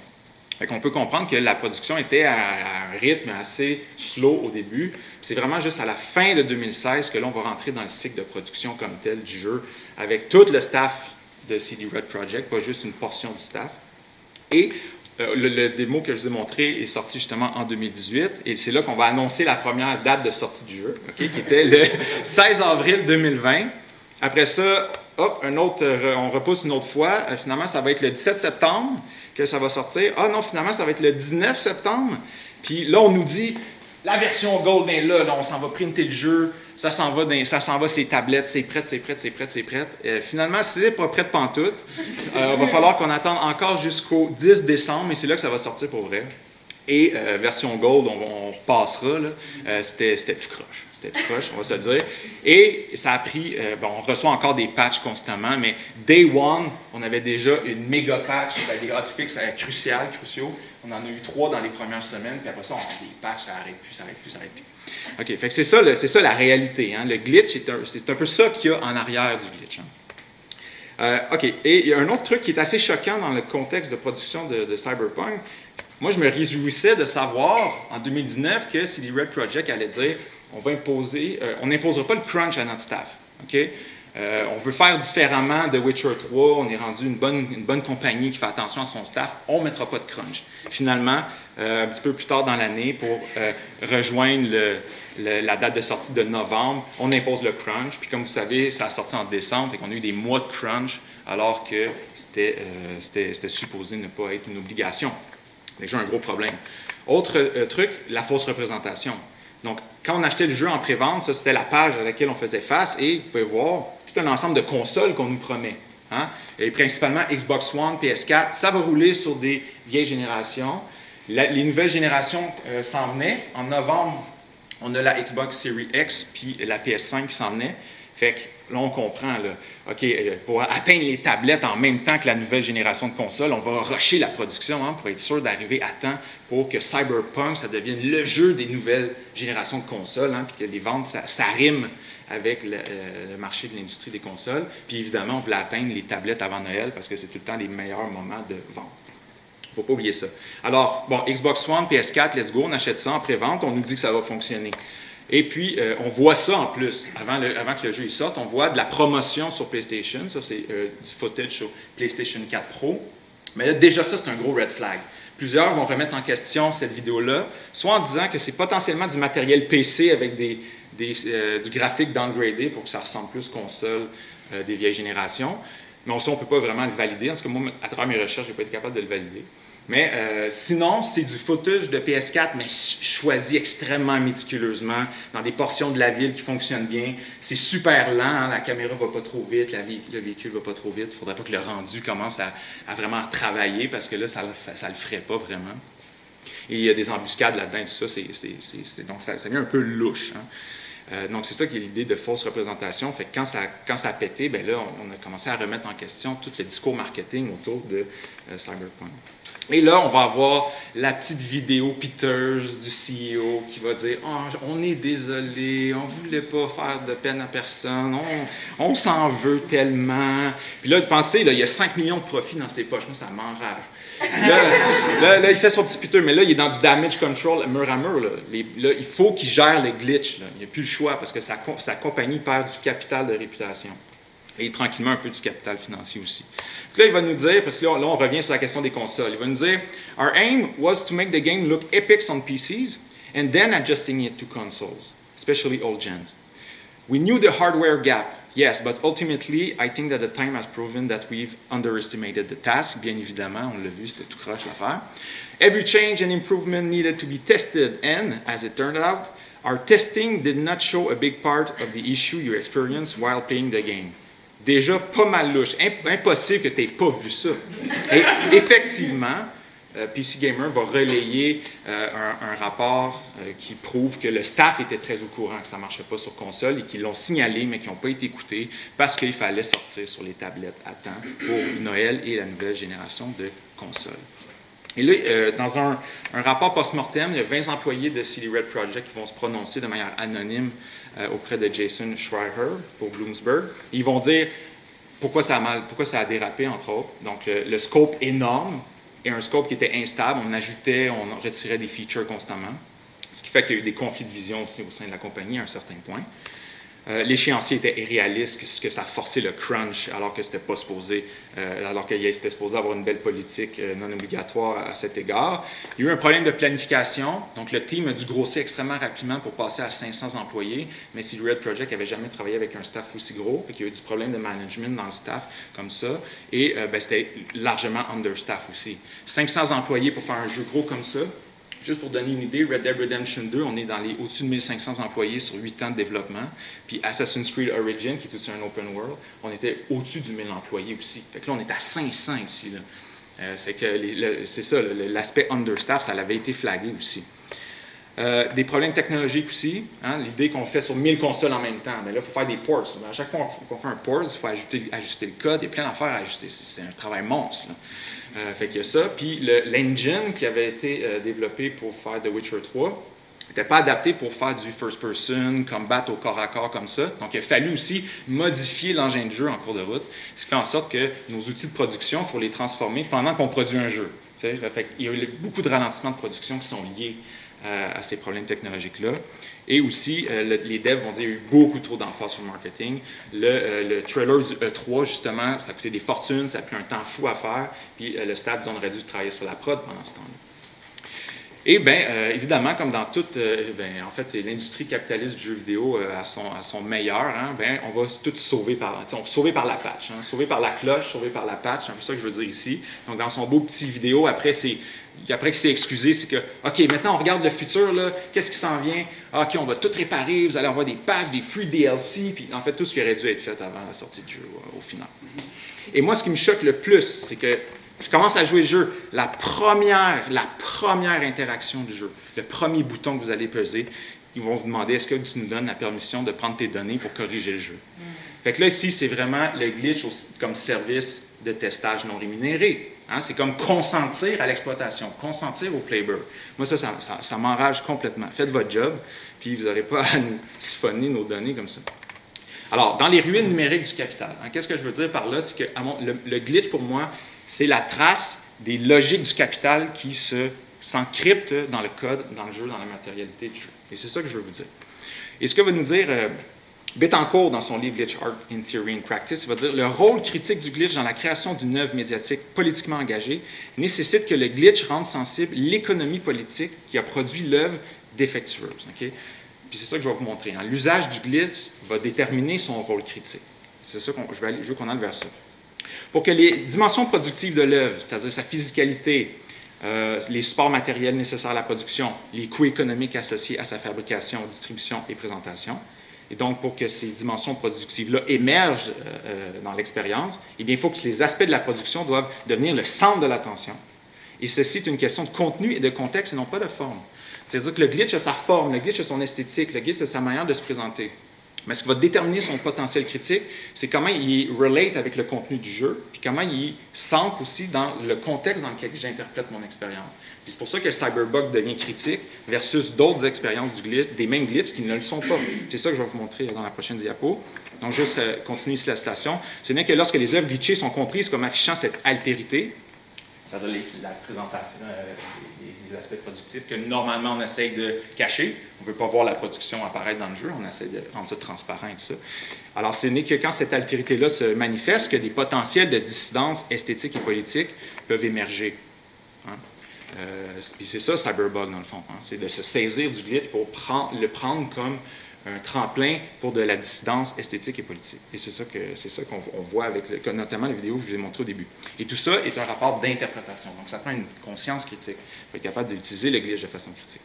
Fait qu'on peut comprendre que la production était à un rythme assez slow au début. C'est vraiment juste à la fin de 2016 que l'on va rentrer dans le cycle de production comme tel du jeu, avec tout le staff de CD Projekt, pas juste une portion du staff. Et le démo que je vous ai montré est sorti justement en 2018, et c'est là qu'on va annoncer la première date de sortie du jeu, qui était le 16 avril 2020. Après ça, on repousse une autre fois. Finalement, ça va être le 17 septembre que ça va sortir. Ah non, finalement, ça va être le 19 septembre. Puis là, on nous dit, la version Gold est là, on s'en va printer le jeu, ça s'en va ses tablettes, c'est prêt. Finalement, si c'est pas prêt de pantoute, va falloir qu'on attende encore jusqu'au 10 décembre, et c'est là que ça va sortir pour vrai. Et version Gold, on repassera, là, c'était tout croche. c'était tout proche, on va se le dire. Et ça a pris, on reçoit encore des patchs constamment, mais day one, on avait déjà une méga patch, des hotfix cruciaux. On en a eu 3 dans les premières semaines, puis après ça, on a des patchs, ça arrête plus. OK, fait que c'est ça la réalité. Hein. Le glitch, c'est un peu ça qu'il y a en arrière du glitch. Hein. OK, et il y a un autre truc qui est assez choquant dans le contexte de production de Cyberpunk. Moi, je me réjouissais de savoir, en 2019, que CD Red Projekt allait dire on n'imposera pas le crunch à notre staff. OK? On veut faire différemment de Witcher 3. On est rendu une bonne compagnie qui fait attention à son staff. On ne mettra pas de crunch. Finalement, un petit peu plus tard dans l'année, pour rejoindre la date de sortie de novembre, on impose le crunch. Puis comme vous savez, ça a sorti en décembre. Fait qu'on a eu des mois de crunch alors que c'était supposé ne pas être une obligation. Déjà un gros problème. Autre truc, la fausse représentation. Donc, quand on achetait le jeu en pré-vente, ça c'était la page à laquelle on faisait face et vous pouvez voir tout un ensemble de consoles qu'on nous promet. Hein? Et principalement Xbox One, PS4, ça va rouler sur des vieilles générations. Les nouvelles générations s'en venaient. En novembre, on a la Xbox Series X puis la PS5 qui s'en venait. Fait que là, on comprend, là, OK, pour atteindre les tablettes en même temps que la nouvelle génération de consoles, on va rusher la production pour être sûr d'arriver à temps pour que Cyberpunk, ça devienne le jeu des nouvelles générations de consoles, puis que les ventes, ça rime avec le marché de l'industrie des consoles. Puis évidemment, on voulait atteindre les tablettes avant Noël parce que c'est tout le temps les meilleurs moments de vente. Il ne faut pas oublier ça. Alors, bon, Xbox One, PS4, let's go, on achète ça en pré-vente, on nous dit que ça va fonctionner. Et puis, on voit ça en plus, avant que le jeu sorte, on voit de la promotion sur PlayStation, ça c'est du footage sur PlayStation 4 Pro, mais là, déjà ça c'est un gros red flag. Plusieurs vont remettre en question cette vidéo-là, soit en disant que c'est potentiellement du matériel PC avec du graphique downgradé pour que ça ressemble plus console des vieilles générations, mais on ne peut pas vraiment le valider, parce que moi, à travers mes recherches, je n'ai pas été capable de le valider. Mais sinon, c'est du footage de PS4, mais choisi extrêmement méticuleusement, dans des portions de la ville qui fonctionnent bien. C'est super lent, hein, la caméra ne va pas trop vite, le véhicule ne va pas trop vite. Il ne faudrait pas que le rendu commence à vraiment travailler, parce que là, ça ne le ferait pas vraiment. Et il y a des embuscades là-dedans, tout ça, donc ça devient un peu louche. Hein. Donc, c'est ça qui est l'idée de fausse représentation. Fait que quand ça a pété, ben là, on a commencé à remettre en question tout le discours marketing autour de Cyberpunk. Et là, on va avoir la petite vidéo piteuse du CEO qui va dire « Oh, on est désolé, on ne voulait pas faire de peine à personne, on s'en veut tellement. » Puis là, pensez, il y a 5 millions de profits dans ses poches. Moi, ça m'enrage. Là, il fait son petit piteux, mais là, il est dans du damage control mur à mur. Là, il faut qu'il gère les glitches. Là. Il n'y a plus le choix parce que sa compagnie perd du capital de réputation. Et tranquillement un peu du capital financier aussi. Puis là, il va nous dire, parce que là, on revient sur la question des consoles, il va nous dire « Our aim was to make the game look epic on PCs and then adjusting it to consoles, especially old gens. We knew the hardware gap, yes, but ultimately, I think that the time has proven that we've underestimated the task. » Bien évidemment, on l'a vu, c'était tout croche l'affaire. « Every change and improvement needed to be tested and, as it turned out, our testing did not show a big part of the issue you experienced while playing the game. » Déjà pas mal louche. Impossible que tu n'aies pas vu ça. Et effectivement, PC Gamer va relayer un rapport qui prouve que le staff était très au courant que ça ne marchait pas sur console et qu'ils l'ont signalé, mais qui n'ont pas été écoutés parce qu'il fallait sortir sur les tablettes à temps pour Noël et la nouvelle génération de consoles. Et là, dans un rapport post-mortem, il y a 20 employés de CD Red Projekt qui vont se prononcer de manière anonyme auprès de Jason Schreier pour Bloomsburg. Ils vont dire pourquoi ça a dérapé, entre autres. Donc, le scope énorme et un scope qui était instable. On ajoutait, on retirait des features constamment. Ce qui fait qu'il y a eu des conflits de vision aussi au sein de la compagnie à un certain point. L'échéancier était irréaliste, puisque ça a forcé le crunch, alors que c'était pas supposé, alors qu'il était supposé avoir une belle politique non obligatoire à cet égard. Il y a eu un problème de planification, donc le team a dû grossir extrêmement rapidement pour passer à 500 employés, mais CD Red Projekt n'avait jamais travaillé avec un staff aussi gros, et qu'il y a eu du problème de management dans le staff comme ça, et c'était largement understaff aussi. 500 employés pour faire un jeu gros comme ça. Juste pour donner une idée, Red Dead Redemption 2, on est dans au-dessus de 1500 employés sur 8 ans de développement. Puis Assassin's Creed Origins, qui est aussi un open world, on était au-dessus du 1000 employés aussi. Fait que là, on est à 500 ici. Là. Ça fait que c'est ça, l'aspect understaff, ça avait été flagué aussi. Des problèmes technologiques aussi. Hein, l'idée qu'on fait sur 1000 consoles en même temps. Mais là, il faut faire des ports. À chaque fois qu'on fait un port, il faut ajuster le code. Il y a plein d'affaires à ajuster. C'est un travail monstre. Fait qu'il y a ça. Puis l'engine qui avait été développé pour faire The Witcher 3 n'était pas adapté pour faire du first person, combat au corps à corps comme ça. Donc, il a fallu aussi modifier l'engin de jeu en cours de route, ce qui fait en sorte que nos outils de production, il faut les transformer pendant qu'on produit un jeu. Fait qu'il y a eu beaucoup de ralentissements de production qui sont liés à ces problèmes technologiques-là. Et aussi, les devs vont dire qu'il y a eu beaucoup trop d'emphase sur le marketing. Le trailer du E3, justement, ça a coûté des fortunes, ça a pris un temps fou à faire, puis le staff, disons, aurait dû travailler sur la prod pendant ce temps-là. Et bien, évidemment, comme dans toute, en fait, l'industrie capitaliste du jeu vidéo à son meilleur, hein, on va tout sauver par la patch, hein, sauver par la cloche, sauver par la patch, c'est un peu ça que je veux dire ici. Donc, dans son beau petit vidéo, après qu'il s'est excusé, c'est que, OK, maintenant on regarde le futur, là, qu'est-ce qui s'en vient? Ah, OK, on va tout réparer, vous allez avoir des patchs, des free DLC, puis en fait, tout ce qui aurait dû être fait avant la sortie du jeu, au final. Et moi, ce qui me choque le plus, c'est que je commence à jouer le jeu. La première interaction du jeu, le premier bouton que vous allez peser, ils vont vous demander est-ce que tu nous donnes la permission de prendre tes données pour corriger le jeu. Fait que là, ici, c'est vraiment le glitch comme service de testage non rémunéré. Hein? C'est comme consentir à l'exploitation, consentir au playbook. Moi, ça m'enrage complètement. Faites votre job, puis vous n'aurez pas à nous siphonner nos données comme ça. Alors, dans les ruines numériques du capital, hein, qu'est-ce que je veux dire par là? C'est que le glitch, pour moi, c'est la trace des logiques du capital qui s'encryptent dans le code, dans le jeu, dans la matérialité du jeu. Et c'est ça que je veux vous dire. Et ce que va nous dire Bettencourt dans son livre Glitch Art in Theory and Practice, il va dire le rôle critique du glitch dans la création d'une œuvre médiatique politiquement engagée nécessite que le glitch rende sensible l'économie politique qui a produit l'œuvre défectueuse. Okay? Puis c'est ça que je vais vous montrer. Hein. L'usage du glitch va déterminer son rôle critique. C'est ça je veux qu'on aille vers ça. Pour que les dimensions productives de l'œuvre, c'est-à-dire sa physicalité, les supports matériels nécessaires à la production, les coûts économiques associés à sa fabrication, distribution et présentation, et donc pour que ces dimensions productives-là émergent dans l'expérience, eh bien, il faut que les aspects de la production doivent devenir le centre de l'attention. Et ceci est une question de contenu et de contexte et non pas de forme. C'est-à-dire que le glitch a sa forme, le glitch a son esthétique, le glitch a sa manière de se présenter. Mais ce qui va déterminer son potentiel critique, c'est comment il relate avec le contenu du jeu, puis comment il s'ancre aussi dans le contexte dans lequel j'interprète mon expérience. Puis c'est pour ça que le cyberbug devient critique versus d'autres expériences du glitch, des mêmes glitches qui ne le sont pas. C'est ça que je vais vous montrer dans la prochaine diapo. Donc, juste continuer ici la citation. Ce n'est que lorsque les œuvres glitchées sont comprises comme affichant cette altérité, c'est-à-dire la présentation des aspects productifs que normalement on essaye de cacher. On ne veut pas voir la production apparaître dans le jeu, on essaie de rendre ça transparent et tout ça. Alors, ce n'est que quand cette altérité-là se manifeste que des potentiels de dissidence esthétique et politique peuvent émerger. Hein? C'est ça, cyberbug, dans le fond. Hein? C'est de se saisir du glitch pour le prendre comme un tremplin pour de la dissidence esthétique et politique. Et c'est ça qu'on voit avec notamment les vidéos que je vous ai montrées au début. Et tout ça est un rapport d'interprétation. Donc, ça prend une conscience critique pour être capable d'utiliser le glitch de façon critique.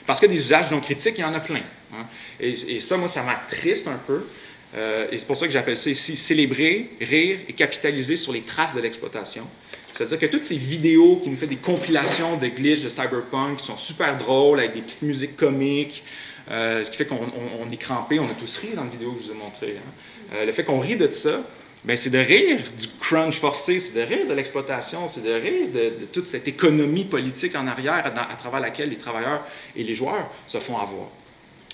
Parce que des usages non critiques, il y en a plein. Hein? Et ça, moi, ça m'attriste un peu. Et c'est pour ça que j'appelle ça ici célébrer, rire et capitaliser sur les traces de l'exploitation. C'est-à-dire que toutes ces vidéos qui nous font des compilations de glitch de cyberpunk qui sont super drôles, avec des petites musiques comiques, ce qui fait qu'on est crampé, on a tous ri dans la vidéo que je vous ai montrée. Hein. Le fait qu'on rit de ça, ben, c'est de rire du crunch forcé, c'est de rire de l'exploitation, c'est de rire de toute cette économie politique en arrière à travers laquelle les travailleurs et les joueurs se font avoir.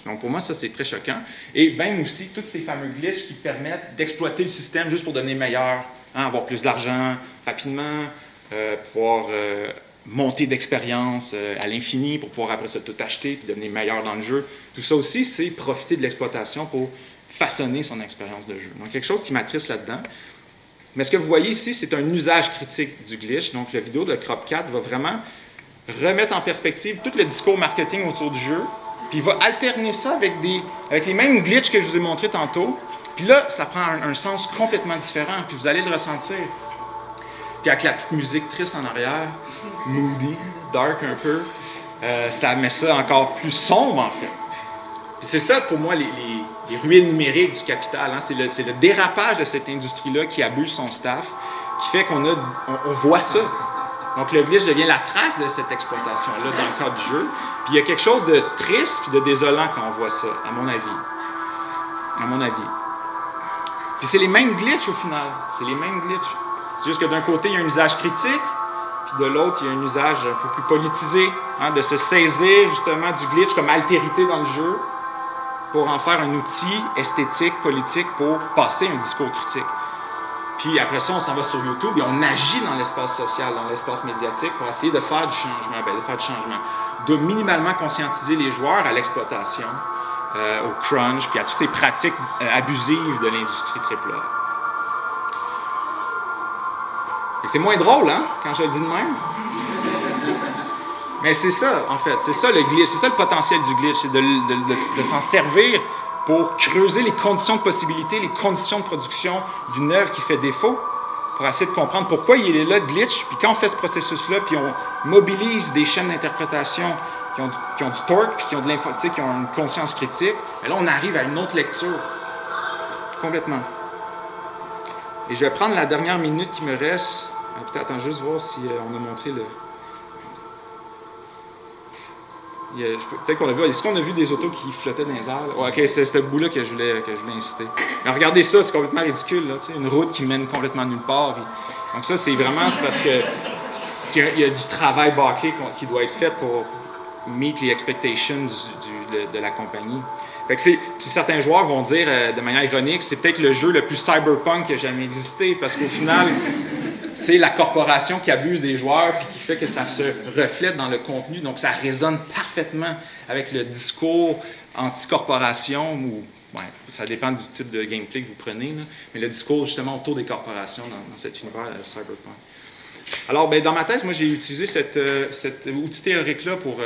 Donc pour moi, ça c'est très choquant. Et même aussi, tous ces fameux glitches qui permettent d'exploiter le système juste pour devenir meilleur, hein, avoir plus d'argent rapidement, pouvoir monter d'expérience à l'infini pour pouvoir après ça tout acheter puis devenir meilleur dans le jeu. Tout ça aussi, c'est profiter de l'exploitation pour façonner son expérience de jeu. Donc quelque chose qui m'attriste là-dedans. Mais ce que vous voyez ici, c'est un usage critique du glitch. Donc la vidéo de Cropcat va vraiment remettre en perspective tout le discours marketing autour du jeu, puis il va alterner ça avec les mêmes glitches que je vous ai montrés tantôt. Puis là, ça prend un sens complètement différent, puis vous allez le ressentir. Puis avec la petite musique triste en arrière, moody, dark un peu, ça met ça encore plus sombre en fait. Puis c'est ça pour moi les ruines numériques du capital. Hein? C'est le dérapage de cette industrie-là qui abuse son staff, qui fait qu'on voit ça. Donc le glitch devient la trace de cette exploitation-là dans le cadre du jeu. Puis il y a quelque chose de triste puis de désolant quand on voit ça, à mon avis. À mon avis. Puis c'est les mêmes glitches au final. C'est les mêmes glitches. C'est juste que d'un côté, il y a un usage critique, puis de l'autre, il y a un usage un peu plus politisé, hein, de se saisir justement du glitch comme altérité dans le jeu pour en faire un outil esthétique, politique pour passer un discours critique. Puis après ça, on s'en va sur YouTube et on agit dans l'espace social, dans l'espace médiatique pour essayer de faire du changement, de minimalement conscientiser les joueurs à l'exploitation, au crunch, puis à toutes ces pratiques abusives de l'industrie AAA. Et c'est moins drôle, hein, quand je le dis de même. Mais c'est ça, en fait. C'est ça le glitch, c'est ça le potentiel du glitch, c'est de s'en servir pour creuser les conditions de possibilité, les conditions de production d'une œuvre qui fait défaut, pour essayer de comprendre pourquoi il est là, le glitch. Puis quand on fait ce processus-là, puis on mobilise des chaînes d'interprétation qui ont du torque, puis qui ont de l'informatique, qui ont une conscience critique, et là, on arrive à une autre lecture. Complètement. Et je vais prendre la dernière minute qui me reste. Peut-être attends juste voir si on a montré le... Peut-être qu'on a vu... Est-ce qu'on a vu des autos qui flottaient dans les airs? Ouais, ok, c'est ce bout-là que je voulais inciter. Mais regardez ça, c'est complètement ridicule. Là, une route qui mène complètement nulle part. Donc ça, c'est vraiment parce qu'il y a du travail bâclé qui doit être fait pour meet les expectations de la compagnie. Fait que certains joueurs vont dire de manière ironique, c'est peut-être le jeu le plus cyberpunk qui a jamais existé, parce qu'au final, c'est la corporation qui abuse des joueurs puis qui fait que ça se reflète dans le contenu, donc ça résonne parfaitement avec le discours anti-corporation, ou ouais, ça dépend du type de gameplay que vous prenez, là, mais le discours justement autour des corporations dans cet univers cyberpunk. Alors, ben, dans ma tête, moi j'ai utilisé cet outil théorique-là pour...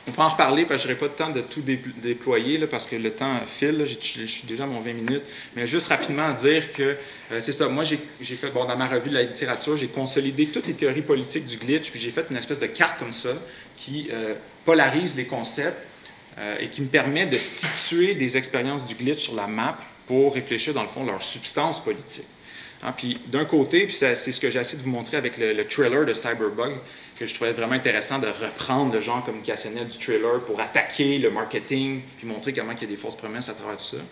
on peut en reparler, parce que je n'aurai pas de temps de tout déployer, là, parce que le temps file, là, je suis déjà à mon 20 minutes, mais juste rapidement dire que c'est ça, moi j'ai fait, bon, dans ma revue de la littérature, j'ai consolidé toutes les théories politiques du glitch, puis j'ai fait une espèce de carte comme ça, qui polarise les concepts, et qui me permet de situer des expériences du glitch sur la map pour réfléchir, dans le fond, leur substance politique. Hein, puis d'un côté, puis c'est ce que j'ai essayé de vous montrer avec le trailer de Cyberbug, que je trouvais vraiment intéressant de reprendre le genre communicationnel du trailer pour attaquer le marketing, puis montrer comment il y a des fausses promesses à travers tout ça.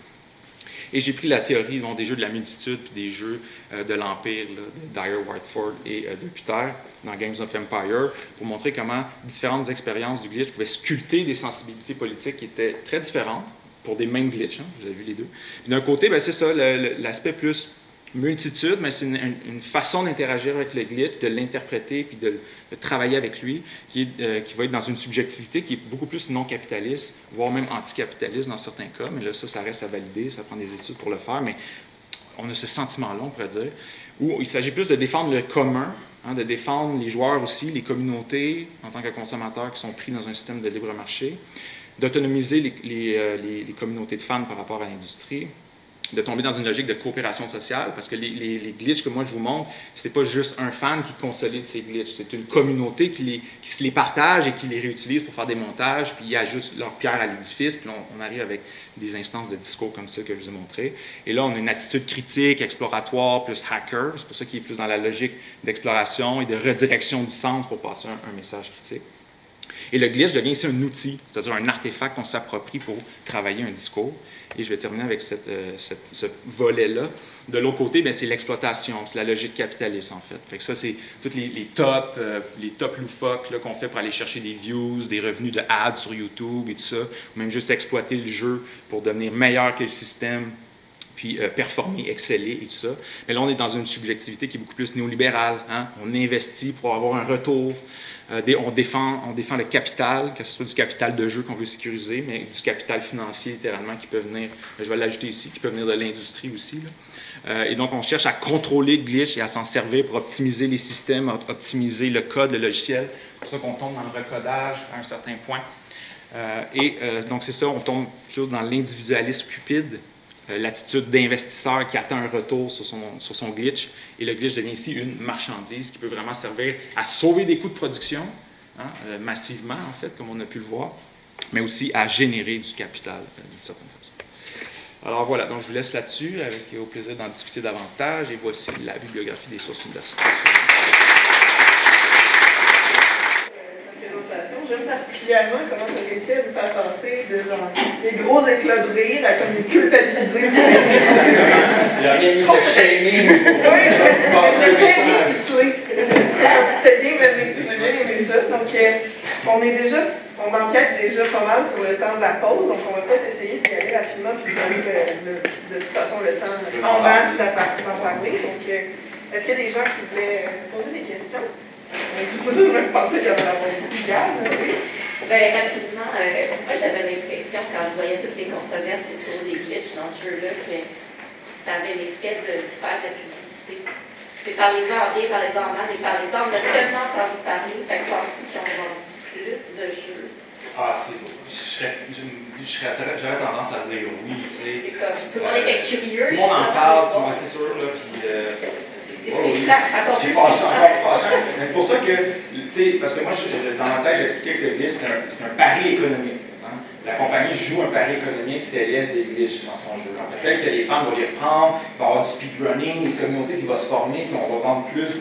Et j'ai pris la théorie des jeux de la multitude, puis des jeux de l'Empire, de Dyer Whiteford et de Puter, dans Games of Empire, pour montrer comment différentes expériences du glitch pouvaient sculpter des sensibilités politiques qui étaient très différentes, pour des mêmes glitches, hein, vous avez vu les deux. Puis d'un côté, ben, c'est ça, l'aspect plus multitude, mais c'est une façon d'interagir avec le glitch, de l'interpréter puis de travailler avec lui, qui va être dans une subjectivité qui est beaucoup plus non capitaliste, voire même anticapitaliste dans certains cas, mais là, ça reste à valider, ça prend des études pour le faire, mais on a ce sentiment-là, on pourrait dire, où il s'agit plus de défendre le commun, hein, de défendre les joueurs aussi, les communautés, en tant que consommateurs qui sont pris dans un système de libre marché, d'autonomiser les communautés de fans par rapport à l'industrie, de tomber dans une logique de coopération sociale, parce que les glitches que moi je vous montre, c'est pas juste un fan qui consolide ces glitches, c'est une communauté qui se les partage et qui les réutilise pour faire des montages, puis ils ajoutent leur pierre à l'édifice, puis on arrive avec des instances de discours comme ça que je vous ai montré. Et là, on a une attitude critique, exploratoire, plus hacker, c'est pour ça qu'il est plus dans la logique d'exploration et de redirection du sens pour passer un message critique. Et le glitch devient ici un outil, c'est-à-dire un artefact qu'on s'approprie pour travailler un discours. Et je vais terminer avec ce volet-là. De l'autre côté, ben, c'est l'exploitation, c'est la logique capitaliste, en fait. Fait que ça, c'est tous les tops loufoques là, qu'on fait pour aller chercher des views, des revenus de ads sur YouTube et tout ça, ou même juste exploiter le jeu pour devenir meilleur que le système, puis performer, exceller et tout ça. Mais là, on est dans une subjectivité qui est beaucoup plus néolibérale. Hein? On investit pour avoir un retour. On défend le capital, que ce soit du capital de jeu qu'on veut sécuriser, mais du capital financier, littéralement, qui peut venir, je vais l'ajouter ici, qui peut venir de l'industrie aussi. Là. Et donc, on cherche à contrôler le glitch et à s'en servir pour optimiser les systèmes, optimiser le code, le logiciel. C'est pour ça qu'on tombe dans le recodage à un certain point. Donc, c'est ça, on tombe toujours dans l'individualisme cupide, l'attitude d'investisseur qui attend un retour sur son glitch. Et le glitch devient ici une marchandise qui peut vraiment servir à sauver des coûts de production, hein, massivement en fait, comme on a pu le voir, mais aussi à générer du capital d'une certaine façon. Alors voilà, donc je vous laisse là-dessus, avec au plaisir d'en discuter davantage, et voici la bibliographie des sources universitaires. particulièrement comment tu as réussi à nous faire passer de genre des gros éclats de rire à comme une culpabiliser. Il n'y a rien eu de shaming pour passer le message. C'était bien aimé, j'ai bien aimé ça. Donc, on enquête déjà pas mal sur le temps de la pause, donc on va peut-être essayer d'y aller rapidement, puis vous avez de toute façon le temps en masse d'en parler. Donc, est-ce qu'il y a des gens qui voulaient poser des questions? C'est ça, je me pensais qu'il y avait la beaucoup de garde. Oui. Ben, rapidement, moi j'avais l'impression, quand je voyais toutes les controverses autour des glitches dans ce jeu-là, que ça avait l'effet de faire de la publicité. C'est par les en bien, par les en mal, et par les en, on a tellement entendu parler, fait que penses-tu qu'ils ont vendu plus de jeux? Ah, j'aurais tendance à dire oui, tu sais. C'est comme, tout le monde était curieux. Tout le monde en parle, c'est sûr, là, puis... c'est frustrant, encore plus fâchant. Mais c'est pour ça que, tu sais, parce que moi, dans ma tête, j'expliquais que le glitch, c'est un pari économique. Hein. La compagnie joue un pari économique si elle laisse des glitches dans son jeu. Peut-être que les fans vont les reprendre, il va y avoir du speedrunning, une communauté qui va se former, puis on va vendre plus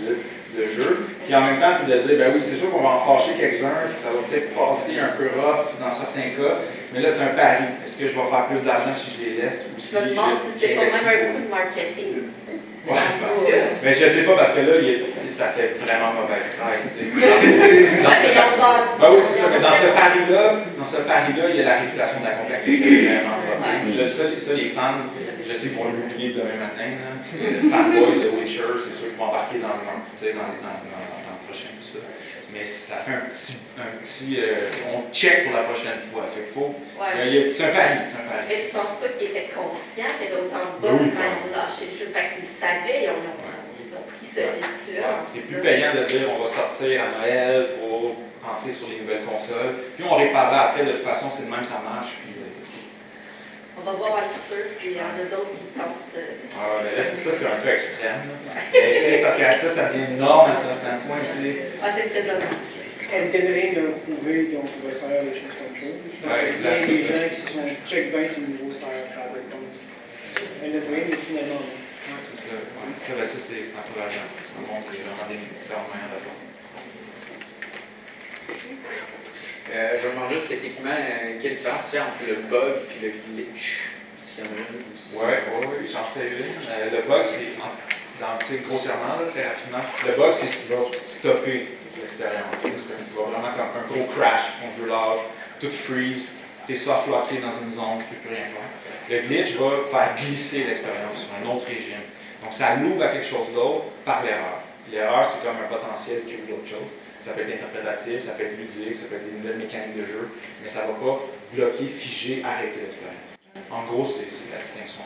de jeux. Puis en même temps, c'est de dire, ben oui, c'est sûr qu'on va en fâcher quelques-uns, puis ça va peut-être passer un peu rough dans certains cas, mais là, c'est un pari. Est-ce que je vais faire plus d'argent si je les laisse ou si je me demande si c'est quand même un coup de marketing. Ouais, mais je sais pas parce que là, ça fait vraiment mauvaise presse. Ben oui, c'est ça, mais dans ce pari-là, il y a la réputation de la compagnie. Vraiment. Là, ça, les fans, je sais qu'ils vont l'oublier demain matin. Le fanboy de Witcher, c'est sûr qu'ils vont embarquer dans le prochain, tout ça. Mais ça fait un petit on check pour la prochaine fois. Fait qu'il faut. Ouais. C'est un pari, Mais tu penses pas qu'ils étaient conscients qu'il y avait autant de bugs quand ils ont lâché le jeu? Fait qu'ils savaient, ils ont pris ce risque-là. Ouais, c'est plus payant de dire on va sortir à Noël pour rentrer sur les nouvelles consoles. Puis on réparera après, de toute façon, c'est de même, ça marche. Puis, on va voir à la future s'il y en a d'autres qui tentent. Ah, mais là, ça, c'est un peu extrême. Mais parce que ça devient une norme à certains points. Ah, c'est dommage. Elle devrait le prouver qu'on pourrait faire les choses comme ça. Ouais, exact. Il y a des gens qui se sont check 20 sur le niveau Sire Fabric. Elle devrait, mais finalement, non. Ouais, c'est ça. Ouais, ça, c'est encourageant. Ça montre vraiment des différents moyens de faire. Je me demande juste techniquement quelle différence il y a entre le bug et le glitch. S'il y en a une aussi. Oui, j'en fais une. Le bug, c'est grossièrement, là, très rapidement, le bug, c'est ce qui va stopper l'expérience. C'est vraiment comme un gros crash, ton jeu lâche, tout freeze, t'es soft-locké dans une zone, tu peux plus rien faire. Le glitch va faire glisser l'expérience sur un autre régime. Donc ça l'ouvre à quelque chose d'autre par l'erreur. L'erreur, c'est comme un potentiel qui ouvre d'autres choses. Ça peut être interprétatif, ça peut être ludique, ça peut être des nouvelles mécaniques de jeu, mais ça ne va pas bloquer, figer, arrêter l'expérience. En gros, c'est la distinction.